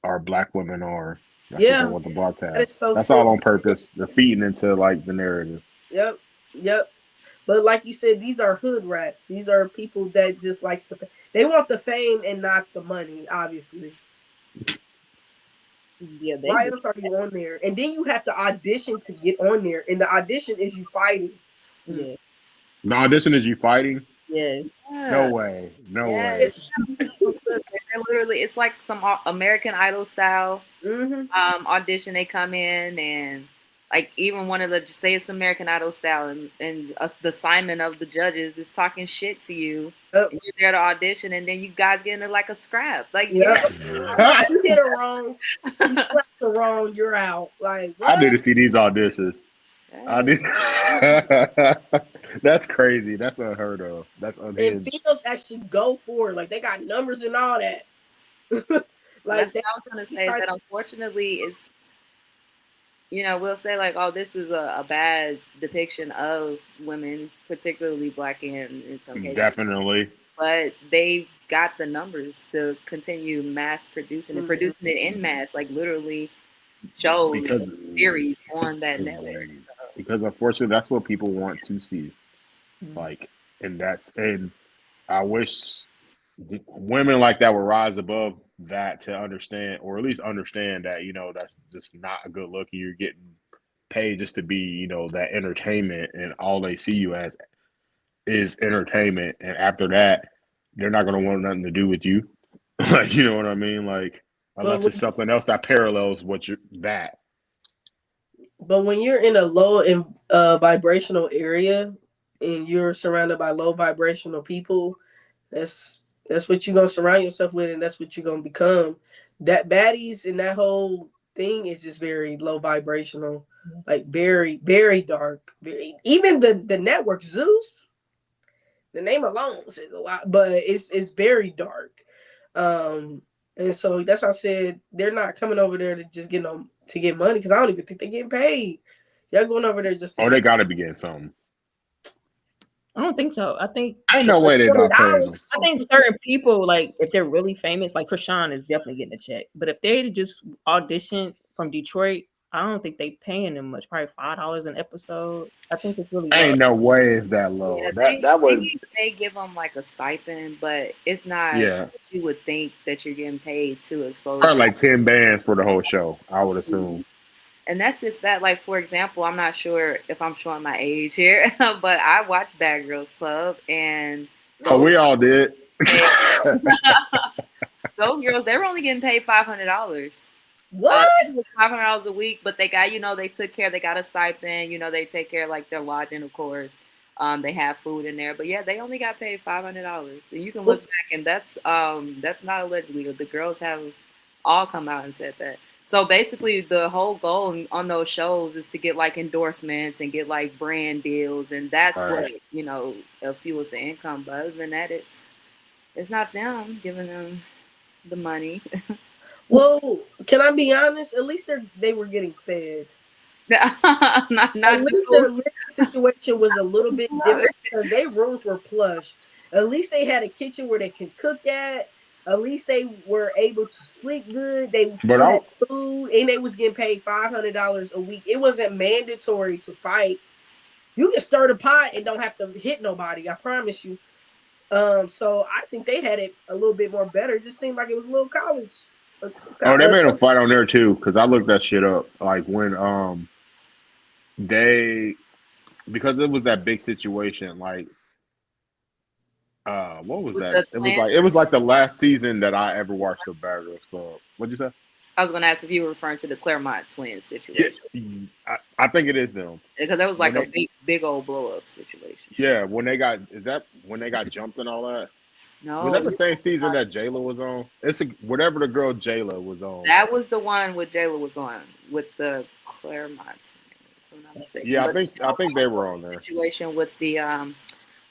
our black women are. That's what they Yeah, want to that is broadcast. so That's all sick. on purpose. They're feeding into like the narrative. Yep, yep. But like you said, these are hood rats. These are people that just likes the. They want the fame and not the money. Obviously, Yeah, they why do. else are you on there? And then you have to audition to get on there, and the audition is you fighting. Hmm. Yes, The audition is you fighting? yes. No Yeah. way. No Yes. way. Yes. They're literally, it's like some American Idol style Mm-hmm. audition. They come in and like even one of the say it's American Idol style, and the Simon of the judges is talking shit to you, Yep. and you're there to audition, and then you guys get into like a scrap. Like Yep. yeah, You hit it wrong. You slapped the wrong. You're out. Like I need to what? see these auditions. I yes. need. That's crazy. That's unheard of. That's And unhinged. females actually go for it. Like they got numbers and all that. And Like that's they what I was gonna actually say is sign. that unfortunately it's, we'll say like, oh, this is a bad depiction of women, particularly black in some cases, Definitely. but they've got the numbers to continue mass producing and Mhm. producing it in mass, like literally shows Because and series on that network. because unfortunately that's what people want to see. Like and I wish women like that would rise above that to understand, or at least understand that that's just not a good look. You're getting paid just to be that entertainment, and all they see you as is entertainment. And after that, they're not going to want nothing to do with you. Like you know what I mean? Like But unless it's something else that parallels what you're that. when you're in a low in vibrational area and you're surrounded by low vibrational people, that's what you're gonna surround yourself with, and that's what you're gonna become. That baddies and that whole thing is just very low vibrational, like very very dark. Even the network Zeus, the name alone says a lot, but it's very dark. Um, and so that's why I said they're not coming over there to just get them to get money because I don't even think they're getting paid. Y'all going over there just to Oh, they get got to be getting something. I don't think so. I think Ain't no way they're not paying them. $20. I think certain people, like if they're really famous, like Krishan is definitely getting a check. But if they just audition from Detroit, I don't think they paying them much. Probably $5 an episode. I think it's really low. Ain't no way is that Yeah, low. That they that would they give them like a stipend, but it's not yeah. what you would think that you're getting paid to expose Probably them. like 10 bands for the whole show, I would assume. And that's if that, like, for example, I'm not sure if I'm showing my age here, but I watched Bad Girls Club, and Oh, those we all did. they, those girls, they were only getting paid $500. What? It was $500 a week, but they got, they took care. They got a stipend. They take care of like their lodging, of course. They have food in there, but yeah, they only got paid $500. And you can look What? back, and that's not allegedly. The girls have all come out and said that. So basically, the whole goal on those shows is to get like endorsements and get like brand deals, and that's All what right. fuels the income. But other than that, it's not them giving them the money. Well, can I be honest? At least they were getting fed. At Not least their those. living situation was a little bit different because their rooms were plush. At least they had a kitchen where they could cook at. At least they were able to sleep good. They But still I had food, and they was getting paid $500 a week. It wasn't mandatory to fight. You can stir the pot and don't have to hit nobody. I promise you. So I think they had it a little bit more better. It just seemed like it was a little college. Uh, oh, they made uh, them fight on there too because I looked that shit up. Like when they because it was that big situation. Like what was With that? the twins. It was like the last season that I ever watched the Bad Girls Club. What'd you say? I was going to ask if you were referring to the Claremont twins Yeah, situation, I think it is them because that was when like a they big old blow up situation. yeah when they got is that when they got jumped and all that. Was No, that the same season that Jayla was on? Whatever the girl Jayla was on. that was the one with Jayla was on with the Claremont twins, if I'm not mistaken. Yeah, But I think they were on the there. situation with the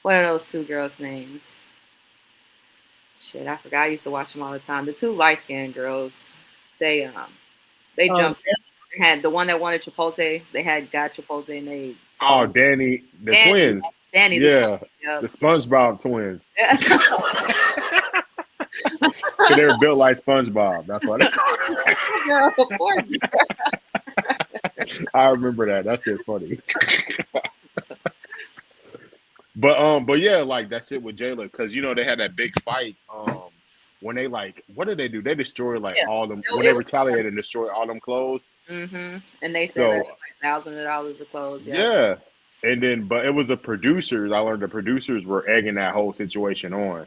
what are those two girls' names? Shit, I forgot. I used to watch them all the time. The two light skinned girls, they they oh, jumped. They had the one that wanted Chipotle. They had got Chipotle, and they Oh, followed Danny, the Danny. twins. Danny the twins. Yeah, Yep. the SpongeBob twins. Yeah. Cause they were built like SpongeBob. That's why they. No, poor I remember that. That shit's funny. But yeah, like that shit with Jayla, because they had that big fight. When they like, what did they do? They destroyed like yeah. all them when It they was. retaliated and destroyed all them clothes. And they said that it So was like $1,000 of clothes. Yep. yeah, and then but it was the producers. I learned the producers were egging that whole situation on,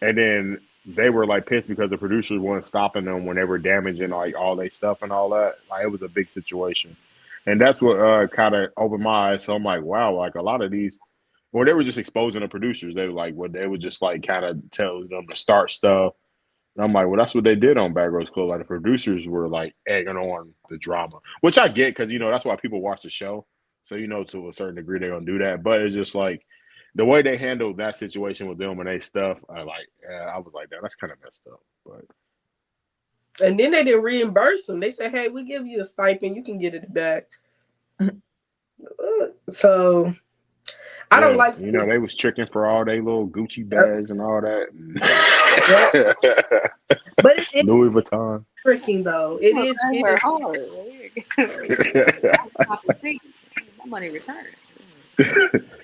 and then they were like pissed because the producers weren't stopping them when they were damaging like all their stuff and all that. Like it was a big situation, and that's what kind of opened my eyes. So I'm like, wow, like a lot of these, well, they were just exposing the producers. They were like, what they would just like kind of tell them to start stuff. And I'm like, well, that's what they did on Bad Girls Club. Like the producers were like egging on the drama, which I get because that's why people watch the show. So to a certain degree they're gonna do that. But it's just like the way they handled that situation with them and they stuff. I was like, that's kind of messed up. But and then they didn't reimburse them. They said, "Hey, we give you a stipend. You can get it back." So I don't yeah, like. they was tricking for all they little Gucci Yep, bags and all yep. that. But it's Louis Vuitton. tricking though. It Well, is. I It work is. hard. My money returned.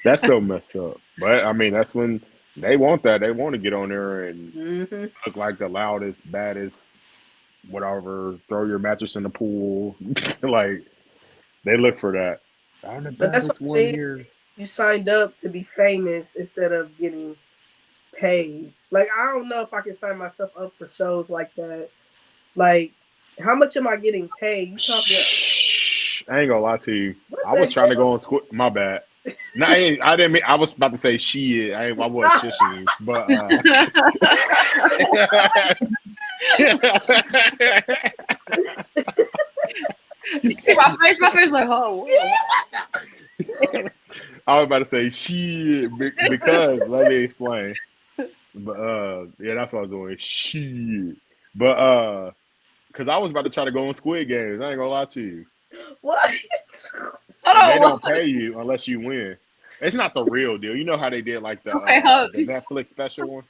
That's so messed up. But I mean, that's when they want that. They want to get on there and Mm-hmm. look like the loudest, baddest, whatever. Throw your mattress in the pool. Like they look for that. I'm the But that's what baddest I'm one saying. here. You signed up to be famous instead of getting paid. Like I don't know if I can sign myself up for shows like that. Like, how much am I getting paid? You talking about Shh, I ain't gonna lie to you. what I the was trying to hell? go on squid. My bad. No, I didn't mean. I was about to say shit. I was shushing you, but You see my face? My face like, oh, whoa. I was about to say shit because let me explain. But yeah, that's what I was doing. Shit. But because I was about to try to go on Squid Games. I ain't gonna lie to you. What? And they Hold don't pay you unless you win. It's not the real deal. You know how they did like on. Okay, hold. the Netflix special one.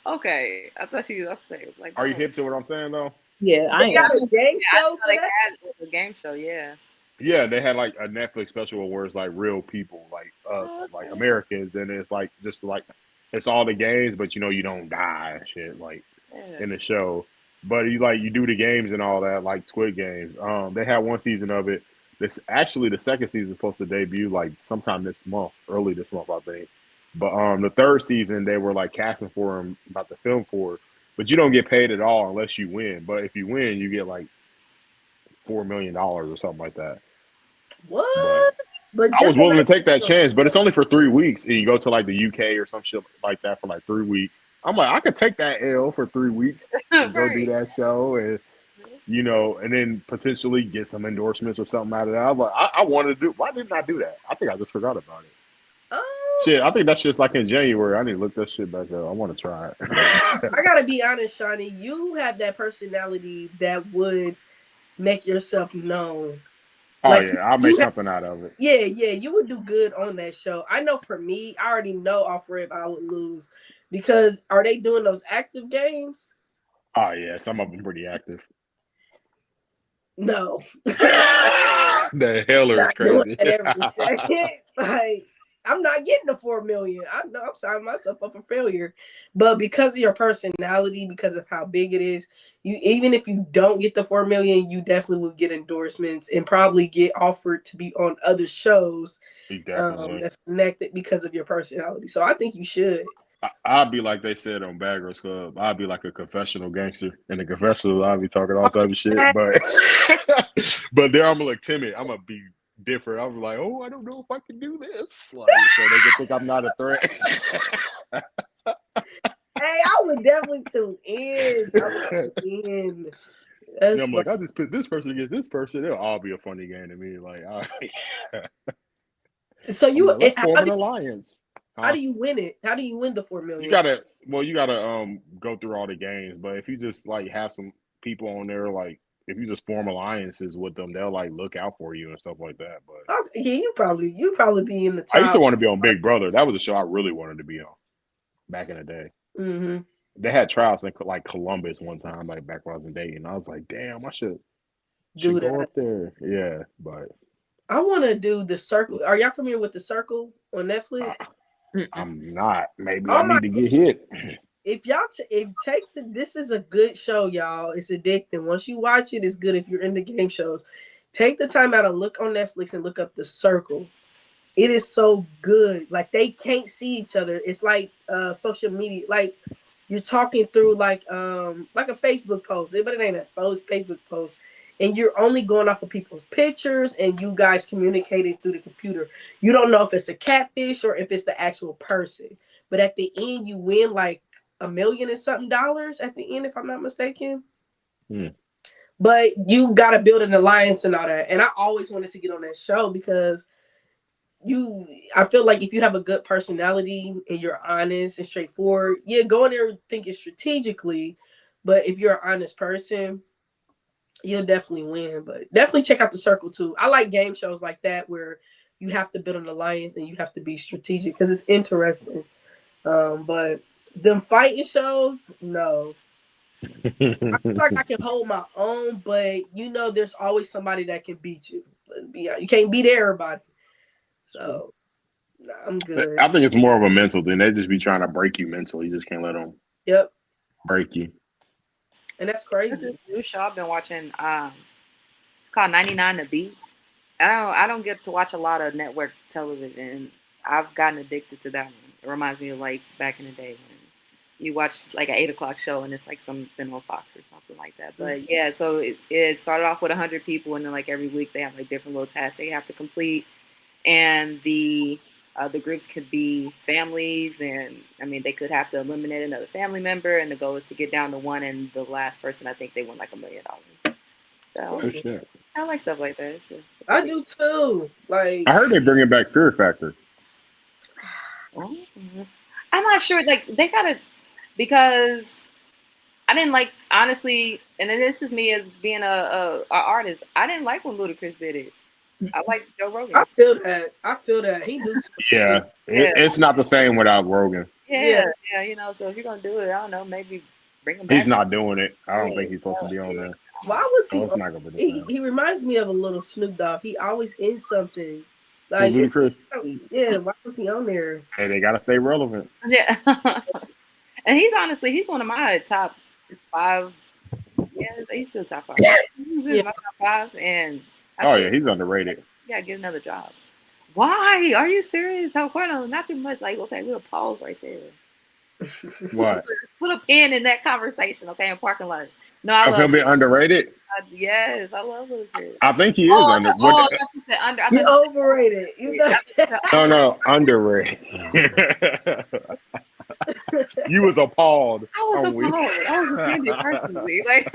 Okay, I thought you were saying like, Are you no. hip to what I'm saying though? Yeah, I They ain't. got a game Yeah, I show just know for they that? had a game show. Yeah. Yeah, they had like a Netflix special where it's like real people, like us, Oh, like okay. Americans, and it's like just like it's all the games, but you don't die and shit like Yeah. in the show. But you do the games and all that, like Squid Games. They had one season of it. This actually the second season is supposed to debut like sometime this month, early this month, I think. But the third season they were like casting for him, about to film for it. But you don't get paid at all unless you win. But if you win, you get like $4 million or something like that. But What? But I just was to willing to let take that you know, chance, but it's only for 3 weeks, and you go to like the UK or some shit like that for like 3 weeks. I'm like, I could take that L for 3 weeks and go do Right. that show, and and then potentially get some endorsements or something out of that. I'm like, I wanted to do. Why didn't I do that? I think I just forgot about it. um, Shit, I think that's just like in January. I need to look that shit back up. I want to try it. I gotta be honest, Shawnee. You have that personality that would make yourself known. Oh Like yeah, I'll make you have, something out of it. yeah, yeah, you would do good on that show. I know for me, I already know off rip I would lose because are they doing those active games? Oh yeah, some of them pretty active. No, The Heller is not doing crazy. that every second. Like I'm not getting the 4 million. I know I'm signing myself up for failure. But because of your personality, because of how big it is, you even if you don't get the 4 million, you definitely will get endorsements and probably get offered to be on other shows Definitely. that's connected because of your personality. So I think you should. I'll be like they said on Bad Girls Club. I'll be like a confessional gangster. In the confessional, I'll be talking all type of shit. But but there I'm like timid. I'm gonna be different. I'm like, oh, I don't know if I can do this. Like so they can think I'm not a threat. Hey, I would definitely tune in. I would tune in. And That's I'm fun. like, I just put this person against this person. It'll all be a funny game to me. Like, So I'm you, like, let's how form do an alliance. how Huh? do you win it? How do you win the four You million? gotta you gotta go through all the games. But if you just like have some people on there, like if you just form alliances with them, they'll like look out for you and stuff like that. But Okay, yeah, you probably be in the I used to top. want to be on Big Brother. That was a show I really wanted to be on back in the day. Hmm. They had tryouts in like Columbus one time, like back when I was in Dayton. I was like, damn, I should Do go that. up there. Yeah, but I want to do the Circle. Are y'all familiar with the Circle on Netflix? I, Mm-mm. I'm not. Maybe I Oh my! need to get hit. If y'all if take this is a good show, y'all. It's addicting. Once you watch it, it's good. If you're into game shows, take the time out and look on Netflix and look up the Circle. It is so good. Like they can't see each other. It's like social media. Like you're talking through like a Facebook post. But it ain't a Facebook post. And you're only going off of people's pictures and you guys communicating through the computer. You don't know if it's a catfish or if it's the actual person. But at the end you win like $1 million and something dollars at the end, if I'm not mistaken. Hmm. But you gotta build an alliance and all that. And I always wanted to get on that show because you I feel like if you have a good personality and you're honest and straightforward, yeah, go in there thinking strategically, but if you're an honest person, you'll definitely win. But definitely check out the Circle too. I like game shows like that where you have to build an alliance and you have to be strategic because it's interesting. But them fighting shows, no. I feel like I can hold my own, but there's always somebody that can beat you. Let's be honest. You can't beat everybody. So nah, I'm good. I think it's more of a mental thing. They just be trying to break you mentally. You just can't let them Yep. break you. And that's This is crazy. a new show I've been watching. It's called 99 to Beat. I don't get to watch a lot of network television. I've gotten addicted to that one. It reminds me of like back in the day when you watch like an 8 o'clock show and it's like something on Fox or something like that. But yeah, so it started off with 100 people and then like every week they have like different little tasks they have to complete, and the groups could be families, and I mean they could have to eliminate another family member, and the goal is to get down to one, and the last person I think they won like $1 million. So Oh Mm. shit! I like stuff like that. It's I addictive. do too. I Like, heard they bringing back Fear Factor. Mhm. I'm not sure. Like they gotta, because I didn't like, honestly, and this is me as being a artist. I didn't like when Ludacris did it. I like Joe I Rogan. feel that. I feel that. He do too much. Yeah, Yeah, it's not the same without Rogan. Yeah. yeah. So if you're gonna do it, I don't know, maybe bring him He's back. not doing it. I Yeah, don't think he's supposed to be on yeah. there. Why was So he it's on? not gonna be the He, same. he reminds me of a little Snoop Dogg. He always in something. Who Like, Ludacris? yeah, why was he on there? Hey, they gotta stay relevant. Yeah. And he's honestly, he's one of my top 5 Yes, he's still top five. He's Yeah. in my top five, and I Oh said, yeah, he's underrated. yeah, get another job. Why? Are you serious? How Cornell? Not too much. Like, okay, we'll pause right there. What? Put a pin in that conversation, okay, in parking lot. No, I Of him love being underrated? yes, I love Little Chris. I think he is Oh, under. oh, What? I thought you said under. I You thought you overrated. You said, know. I thought you said No, over. no, underrated. You was appalled. I was I'm weak. appalled. I was offended personally. Like,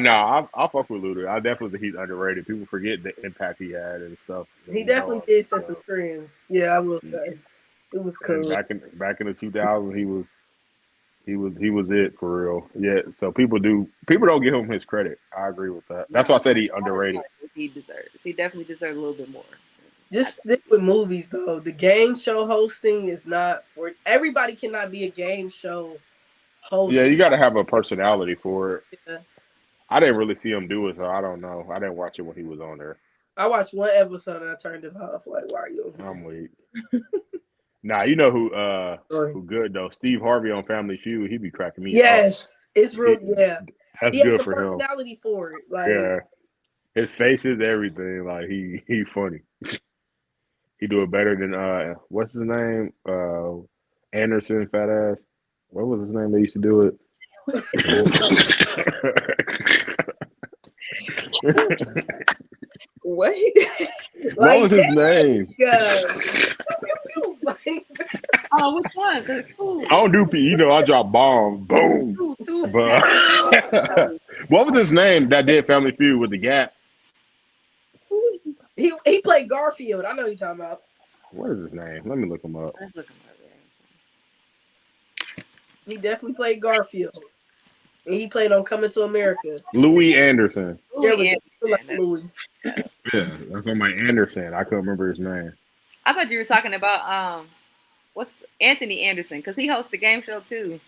No, I'll fuck with Luda. I definitely think he's underrated. People forget the impact he had and stuff. He You know, definitely did set some trends. Yeah, I will say it was and cool. back in the 2000s, he was it for real. Yeah. So people don't give him his credit. I agree with that. That's why I said he underrated. he deserves. He definitely deserves a little bit more. Just stick with movies though. The game show hosting is not for everybody. Cannot be a game show host. Yeah, you got to have a personality for it. Yeah. I didn't really see him do it, so I don't know. I didn't watch it when he was on there. I watched one episode and I turned it off. Like, why are you on I'm weak. Nah, you know who here? who good though? Steve Harvey on Family Feud. He be cracking me up. Yes, it's real. Yeah, That's he has good the for him. personality for it. Like, Yeah, his face is everything. Like he funny. He do it better than what's his name? Anderson, fat ass. What was his name? They used to do it. What? What was his name? Yeah. Oh, which one? Cause two. I don't do P. You know, I drop bombs. Boom. Two. But what was his name that did Family Feud with the Gap? he played Garfield. I know you're talking about. What is his name? Let me look him up. Let's look him up. He definitely played Garfield. And he played on Coming to America. Louis Anderson. There we Louis go. Like Anderson. Louis. Yeah, that's on my Anderson. I couldn't remember his name. I thought you were talking about Anthony Anderson because he hosts the game show too.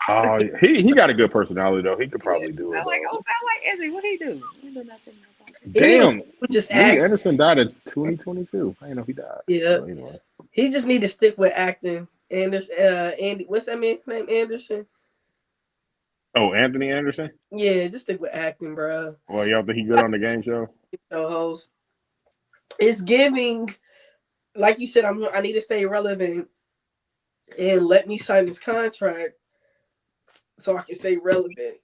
Oh, he got a good personality though. He could probably do it. I like though. Anthony. What he do? He do nothing. Damn, We just Louis act. Anderson died in 2022. I didn't know he died. Yeah. But anyway. He just need to stick with acting. Anderson, Andy, what's that man's name? Anderson. Oh, Anthony Anderson. Yeah, just stick with acting, bro. Well, y'all think he good on the game show? Show host. It's giving, like you said. I need to stay relevant, and let me sign this contract so I can stay relevant.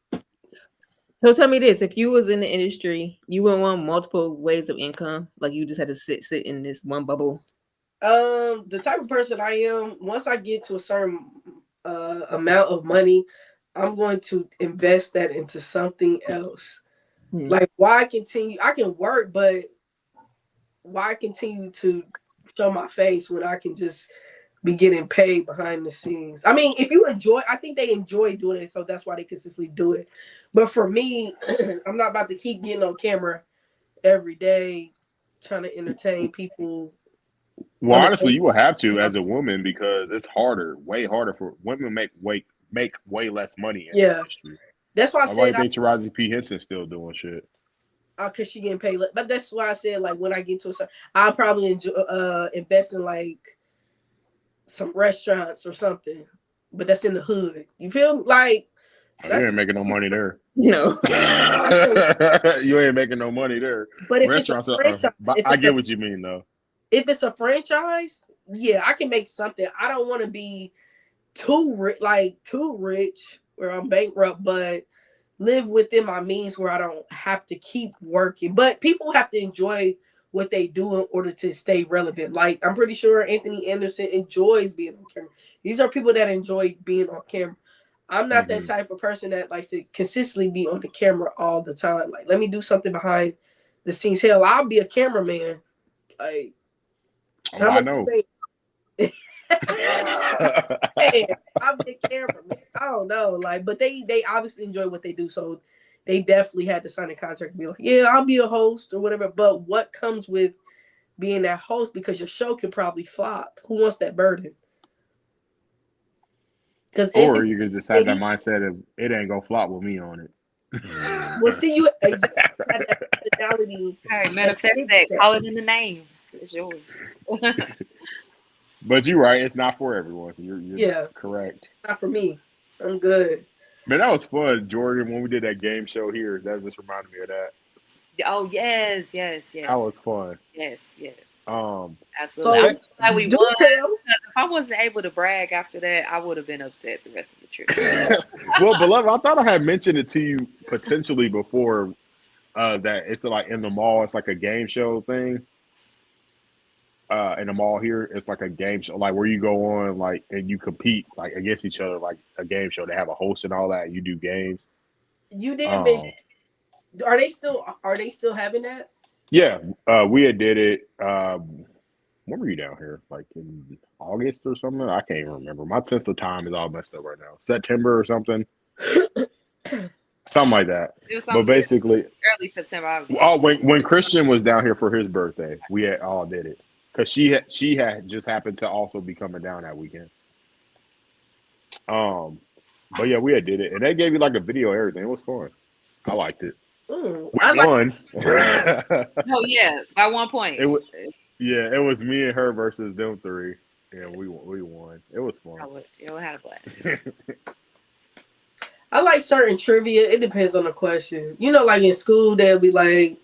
So tell me this: if you was in the industry, you wouldn't want multiple ways of income. Like you just had to sit in this one bubble. The type of person I am, once I get to a certain amount of money, I'm going to invest that into something else. Like, why continue? I can work, but why continue to show my face when I can just be getting paid behind the scenes? I mean, if you enjoy, I think they enjoy doing it, so that's why they consistently do it. But for me, I'm not about to keep getting on camera every day trying to entertain people. Well, honestly, you will have to as a woman because it's harder, way harder for women make way less money in the industry. That's why I Why said do you think Taraji P. Henson still doing shit? Because she getting paid, but that's why I said like when I get to a certain, I'll probably enjoy invest in like some restaurants or something, but that's in the hood. You feel like you ain't making no money there. No, you ain't making no money there. But if Restaurants, it's a franchise, I get what you mean though. If it's a franchise, yeah, I can make something. I don't want to be too rich where I'm bankrupt, but live within my means where I don't have to keep working. But people have to enjoy what they do in order to stay relevant. Like, I'm pretty sure Anthony Anderson enjoys being on camera. These are people that enjoy being on camera. I'm not that type of person that likes to consistently be on the camera all the time. Like, let me do something behind the scenes. Hell, I'll be a cameraman. Like, I know. Hey, I'll be a cameraman. I don't know. Like, but they obviously enjoy what they do. So they definitely had to sign a contract and be like, yeah, I'll be a host or whatever. But what comes with being that host, because your show could probably flop. Who wants that burden? Or you can just have that mindset of it ain't gonna flop with me on it. Well, see, you exactly have that personality. All right, manifest that. Call it in the name. It's yours. But you're right. It's not for everyone. You're correct. Not for me. I'm good. Man, that was fun, Jordan. When we did that game show here, that just reminded me of that. Oh yes, yes, That yes, was fun. yes, yes. Um, Absolutely. I'm So that, so glad we do won. tell. If I wasn't able to brag after that, I would have been upset the rest of the trip. well, beloved, I thought I had mentioned it to you potentially before. That it's like in the mall, it's like a game show thing. In the mall here, it's like a game show, like where you go on like and you compete like against each other, like a game show. They have a host and all that. You do games. You did mention. Um, Are they still having that? yeah, we had did it. When were you down here? Like in August or something? I can't even remember. My sense of time is all messed up right now. September or something like that. It was But something basically, early September. I was like, oh, when Christian was down here for his birthday, we had all did it because she had just happened to also be coming down that weekend. Um, but yeah, we had did it, and they gave you like a video, and everything. It was fun. I liked it. I We like. won. oh yeah, by 1 point. it was yeah, it was me and her versus them three, and we won. It was fun. You had a blast. I like certain trivia. It depends on the question. Like in school, they'll be like,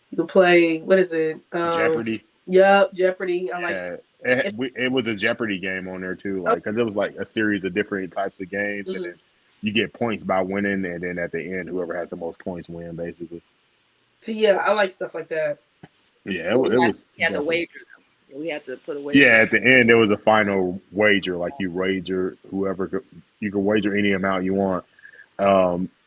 you play, what is it? Jeopardy. Yup, Jeopardy. I like. Yeah, If, it was a Jeopardy game on there too, oh, like because it was like a series of different types of games, and mhm. then you get points by winning, and then at the end, whoever has the most points win, basically. So yeah, I like stuff like that. Yeah, But it was we had to definitely. wager them. We had to put a wager. Yeah, at the end there was a final wager, like you wager you could wager any amount you want.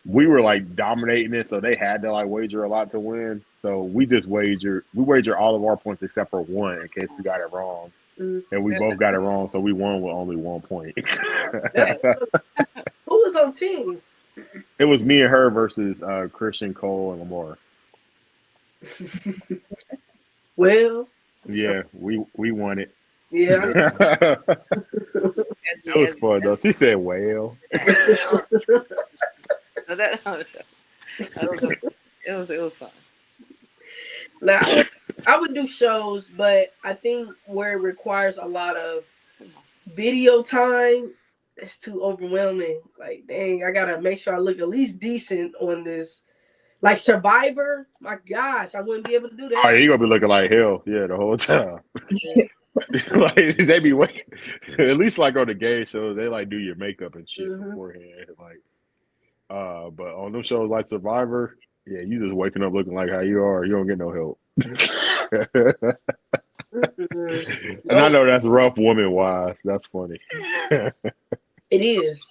We were like dominating it, so they had to like wager a lot to win. So we wager all of our points except for one in case we got it wrong, Mm. and we both got it wrong, so we won with only 1 point. That's who was on teams. It was me and her versus Christian, Cole, and Lamar. Well, Yeah, we won it. yeah. It As we, was as fun though. She said, "Well." so that, it was fun. Now, I would do shows, but I think where it requires a lot of video time, it's too overwhelming. Like, dang, I gotta make sure I look at least decent on this. Like Survivor, my gosh, I wouldn't be able to do Oh, that. yeah, you gonna be looking like hell, yeah, the whole time. Like they be waiting. At least like on the game shows, they like do your makeup and shit Hmm. beforehand. Like, but on them shows like Survivor, yeah, you just waking up looking like how you are. You don't get no help. And I No, know that's rough woman wise. That's funny. it is.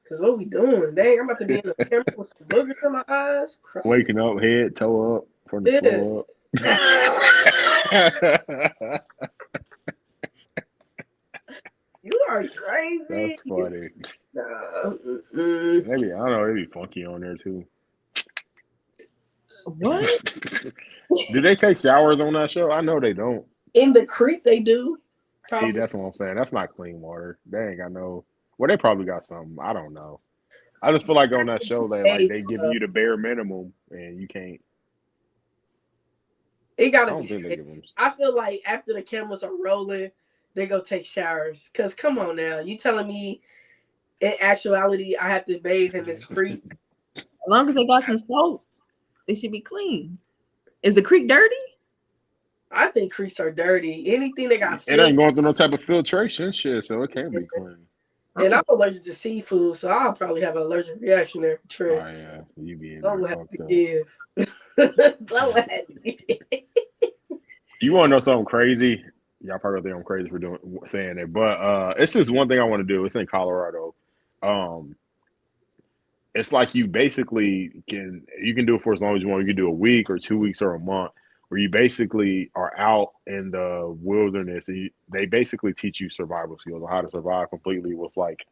Cause what we doing? Dang, I'm about to be in the camera with some boogers in my eyes. Crazy. Waking up, head, toe up, from the Yeah. floor up. You are That's crazy. funny. Nah, mm-mm. Maybe I don't know. Maybe funky on there too. What? Do they take showers on that show? I know they don't. In the creek, they do. See, Probably. that's what I'm saying. That's not clean water. They ain't got no. Well, they probably got something. I don't know. I just feel like on that show they give you the bare minimum and you can't. It I gotta don't be think they safe. give them. I feel like after the cameras are rolling, they go take showers. Cause come on now, you telling me in actuality I have to bathe in this creek? As long as they got some salt, they should be clean. Is the creek dirty? I think creeks are dirty. Anything that got It ain't filth, going through no type of filtration shit, so it can't be clean. and I'm allergic to seafood, so I'll probably have an allergic reaction every Oh trip. yeah, you be in Someone there have fucked to up. give. Someone had to give. You want to know something crazy? Y'all probably think I'm crazy for saying it, but it's just one thing I want to do. It's in Colorado. Um, it's like you basically you can do it for as long as you want. You can do a week or 2 weeks or a month, where you basically are out in the wilderness. And they basically teach you survival skills on how to survive completely with like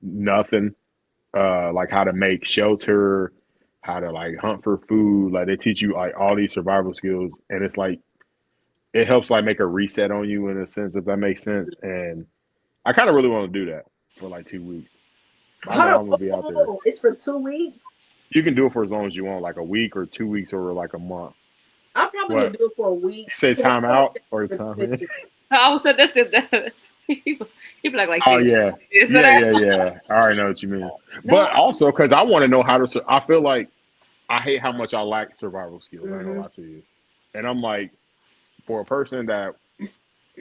nothing, like how to make shelter, how to like hunt for food. Like they teach you like all these survival skills, and it's like it helps like make a reset on you in a sense, if that makes sense. And I kind of really want to do that for like 2 weeks. I Hold know on, I'm gonna be out there. it's for 2 weeks. You can do it for as long as you want, like a week or 2 weeks or like a month. I probably What? would do it for a week. You say time out or time in? I was said that's the he be like Oh this, yeah, this or yeah, that. yeah, yeah. I already know what you mean. No, But also because I want to know how to. I feel like I hate how much I lack survival skills. I ain't gonna Hmm. lie to you. And I'm like, for a person that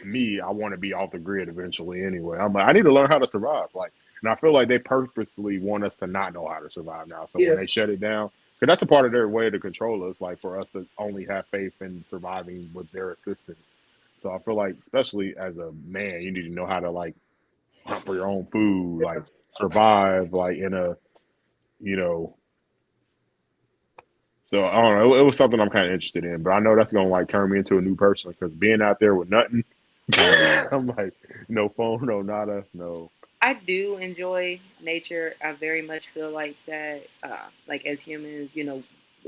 me, I want to be off the grid eventually anyway. I'm like, I need to learn how to survive. Like, and I feel like they purposely want us to not know how to survive now. So when Yeah. they shut it down, because that's a part of their way to control us, like for us to only have faith in surviving with their assistance. So I feel like, especially as a man, you need to know how to like hunt for your own food, like survive, like in a, you know. So I don't know. It was something I'm kind of interested in, but I know that's gonna like turn me into a new person because being out there with nothing, I'm like, no phone, no nada, no. I do enjoy nature. I very much feel like that, like as humans,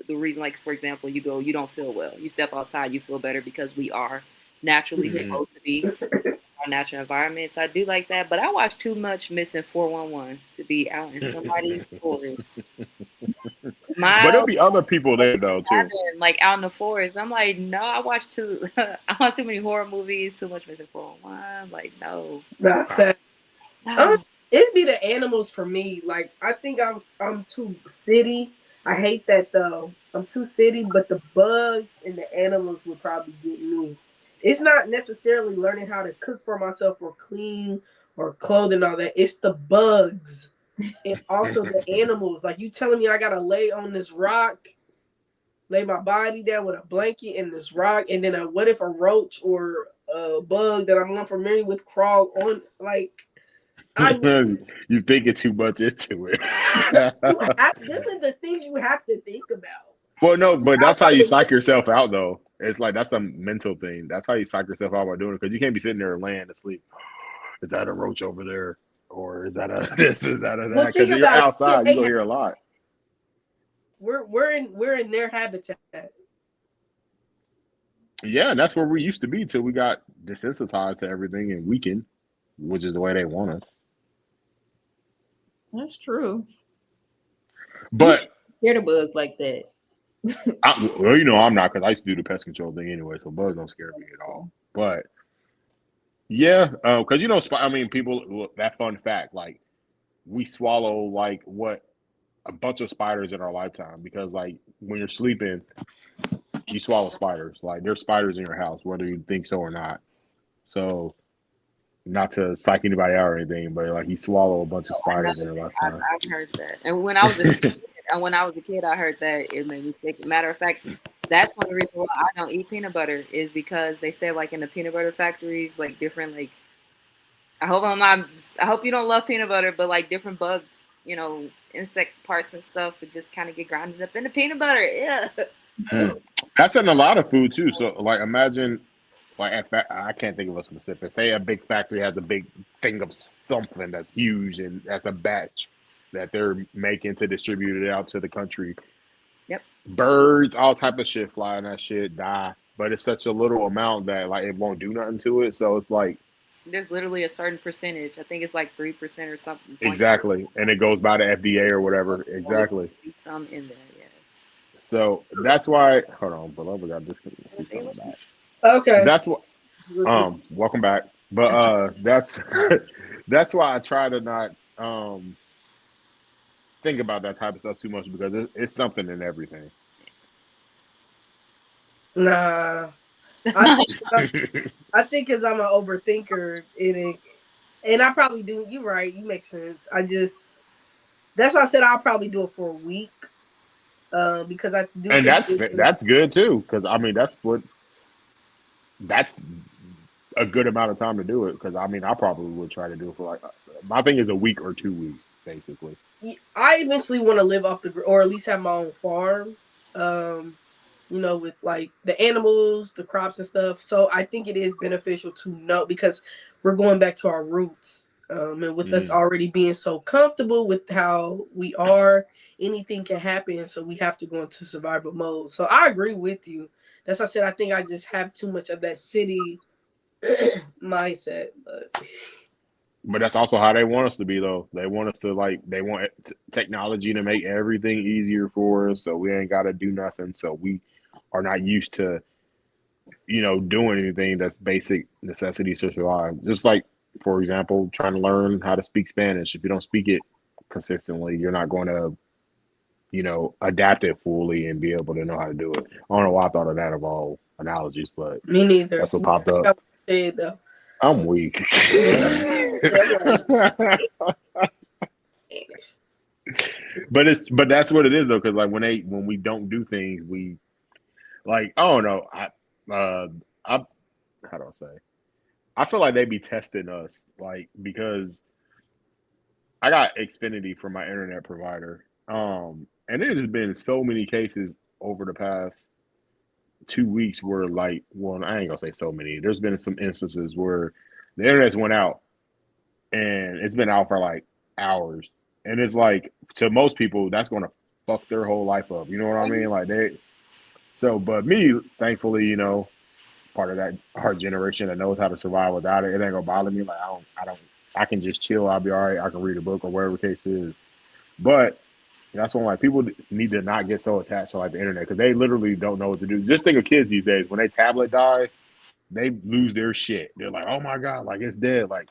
the reason, like for example, you go, you don't feel well, you step outside, you feel better because we are naturally Hmm. supposed to be our natural environment. So I do like that, but I watch too much Missing 411 to be out in somebody's forest, But there'll miles be other people there though too. cabin, like out in the forest. I'm like, no, I watch too, I watch too many horror movies, too much Missing 411. Like, no, Not Right. fact. Um, no. it'd be the animals for me. Like I think I'm too city. I hate that though. I'm too city, but the bugs and the animals would probably get me. It's not necessarily learning how to cook for myself or clean or clothe and all that. It's the bugs and also the animals. Like you telling me I gotta lay on this rock, lay my body down with a blanket and this rock, and then what if a roach or a bug that I'm unfamiliar with crawl on? Like I You thinking too much into it. you have this is the things you have to think about. Well, no, but that's how Outside you of psych yourself out though. It's like that's a mental thing. That's how you psych yourself out by doing it because you can't be sitting there laying asleep. Is that a roach over there? Or is that a this? Is that a well, that? think Because you're about it. outside, you go hear a lot. We're in their habitat. Yeah, and that's where we used to be till we got desensitized to everything and weakened, which is the way they want us. That's true. You should But scare the bugs like that. well, I'm not because I used to do the pest control thing anyway, so bugs don't scare me at all. But yeah, because I mean, people. Look, that fun fact, like we swallow like what a bunch of spiders in our lifetime because like when you're sleeping, you swallow spiders. Like there's spiders in your house, whether you think so or not. So not to psych anybody out or anything, but like you swallow a bunch of I know. spiders in your lifetime. I've heard that. And when I was a kid, I heard that it made me sick. Matter of fact, that's one of the reasons why I don't eat peanut butter is because they say like in the peanut butter factories, like different like I hope I'm not. I hope you don't love peanut butter, but like different bug, insect parts and stuff would just kind of get grounded up in the peanut butter. Yeah. Mm. That's in a lot of food too. So like imagine like I can't think of a specific. Say a big factory has a big thing of something that's huge and that's a batch that they're making to distribute it out to the country. Yep. Birds, all type of shit fly in that shit, die. But it's such a little amount that like it won't do nothing to it. So it's like There's literally a certain percentage. I think it's like 3% or something. Point. exactly. And it goes by the FDA or So whatever. there's always Exactly. be some in there. Yes. So that's why hold on, beloved got this he's Let's say coming what back. Okay. That's what welcome back. But that's that's why I try to not think about that type of stuff too much because it's something in everything. Nah. I think I think because I'm an overthinker, and I probably do. You're right. You make sense. That's why I said I'll probably do it for a week. Because I do And think it's that's good too because I mean that's a good amount of time to do it because I mean I probably would try to do it for like my thing is a week or 2 weeks basically. I eventually want to live off or at least have my own farm. Um, with like the animals, the crops and stuff. So I think it is beneficial to know because we're going back to our roots. And with us Mm. already being so comfortable with how we are, anything can happen. So we have to go into survival mode. So I agree with you. That's why I said I think I just have too much of that city mindset. But But that's also how they want us to be, though. They want us to like they want technology to make everything easier for us, so we ain't got to do nothing. So we are not used to doing anything that's basic necessities to survive. Just like for example, trying to learn how to speak Spanish. If you don't speak it consistently, you're not going to, adapt it fully and be able to know how to do it. I don't know why I thought of that of all analogies, but Me neither. that's what No, popped I up. got what you said though. I'm weak. Yeah, I'm like, Spanish. But that's what it is though, because like when we don't do things, we like, I don't know. Uh I how do I say? I feel like they be testing us, like, because I got Xfinity from my internet provider. And it has been so many cases over the past 2 weeks where, like, well, I ain't gonna say so many. There's been some instances where the internet's went out and it's been out for like hours. And it's like, to most people, that's gonna fuck their whole life up. You know what I mean? Like, but me, thankfully, part of that our generation that knows how to survive without it. It ain't gonna bother me. Like, I can just chill. I'll be all right. I can read a book or whatever the case is. But that's when, like, people need to not get so attached to, like, the internet, because they literally don't know what to do. Just think of kids these days. When their tablet dies, they lose their shit. They're like, "Oh my god, like, it's dead." Like,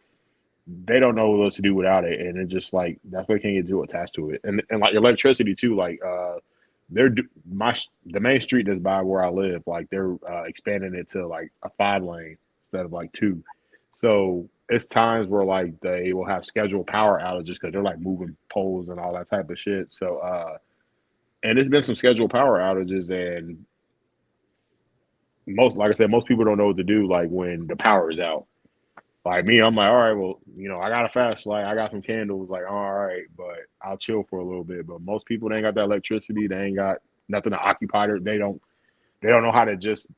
they don't know what to do without it, and it's just like that's why they can't get too attached to it. And like electricity too. Like, they're my the main street that's by where I live. Like, they're expanding it to like a 5 lane instead of like two. So it's times where, like, they will have scheduled power outages because they're like moving poles and all that type of shit. So and it's been some scheduled power outages, and like I said, most people don't know what to do. Like, when the power is out. Like me, I'm like, all right, well, I got a flashlight, I got some candles, like, all right, but I'll chill for a little bit. But most people, they ain't got that electricity, they ain't got nothing to occupy it. They don't know how to just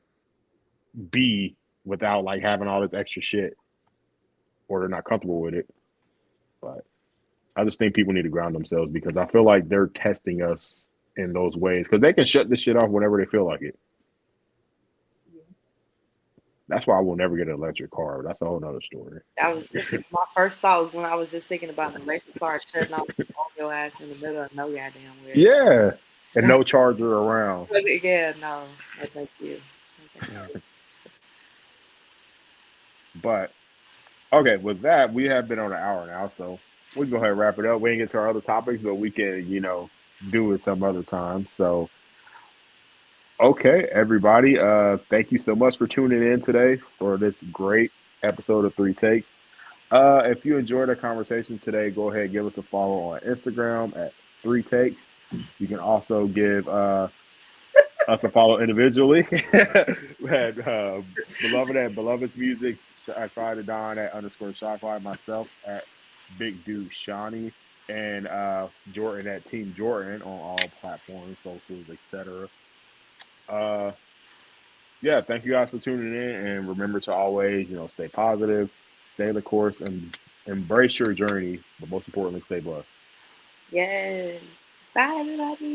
be without, like, having all this extra shit, or they're not comfortable with it. But I just think people need to ground themselves, because I feel like they're testing us in those ways, because they can shut this shit off whenever they feel like it. That's why I will never get an electric car. That's a whole nother story. My first thought was when I was just thinking about an electric car shutting off on your ass in the middle of no goddamn where. Yeah, and no charger around. Yeah, no, no, thank you. No, thank you. But okay, with that, we have been on an hour now, so we can go ahead and wrap it up. We ain't get to our other topics, but we can, do it some other time. So, okay, everybody, thank you so much for tuning in today for this great episode of Three Takes. If you enjoyed our conversation today, go ahead and give us a follow on Instagram at Three Takes. You can also give us a follow individually. We had Beloved at Beloved's Music, I tried to Don at _Shotfly, myself at Big Dude Shawnee, and Jordan at Team Jordan on all platforms, socials, etc. Uh, yeah, thank you guys for tuning in, and remember to always, stay positive, stay the course, and embrace your journey, but most importantly, stay blessed. Yes. Bye, everybody.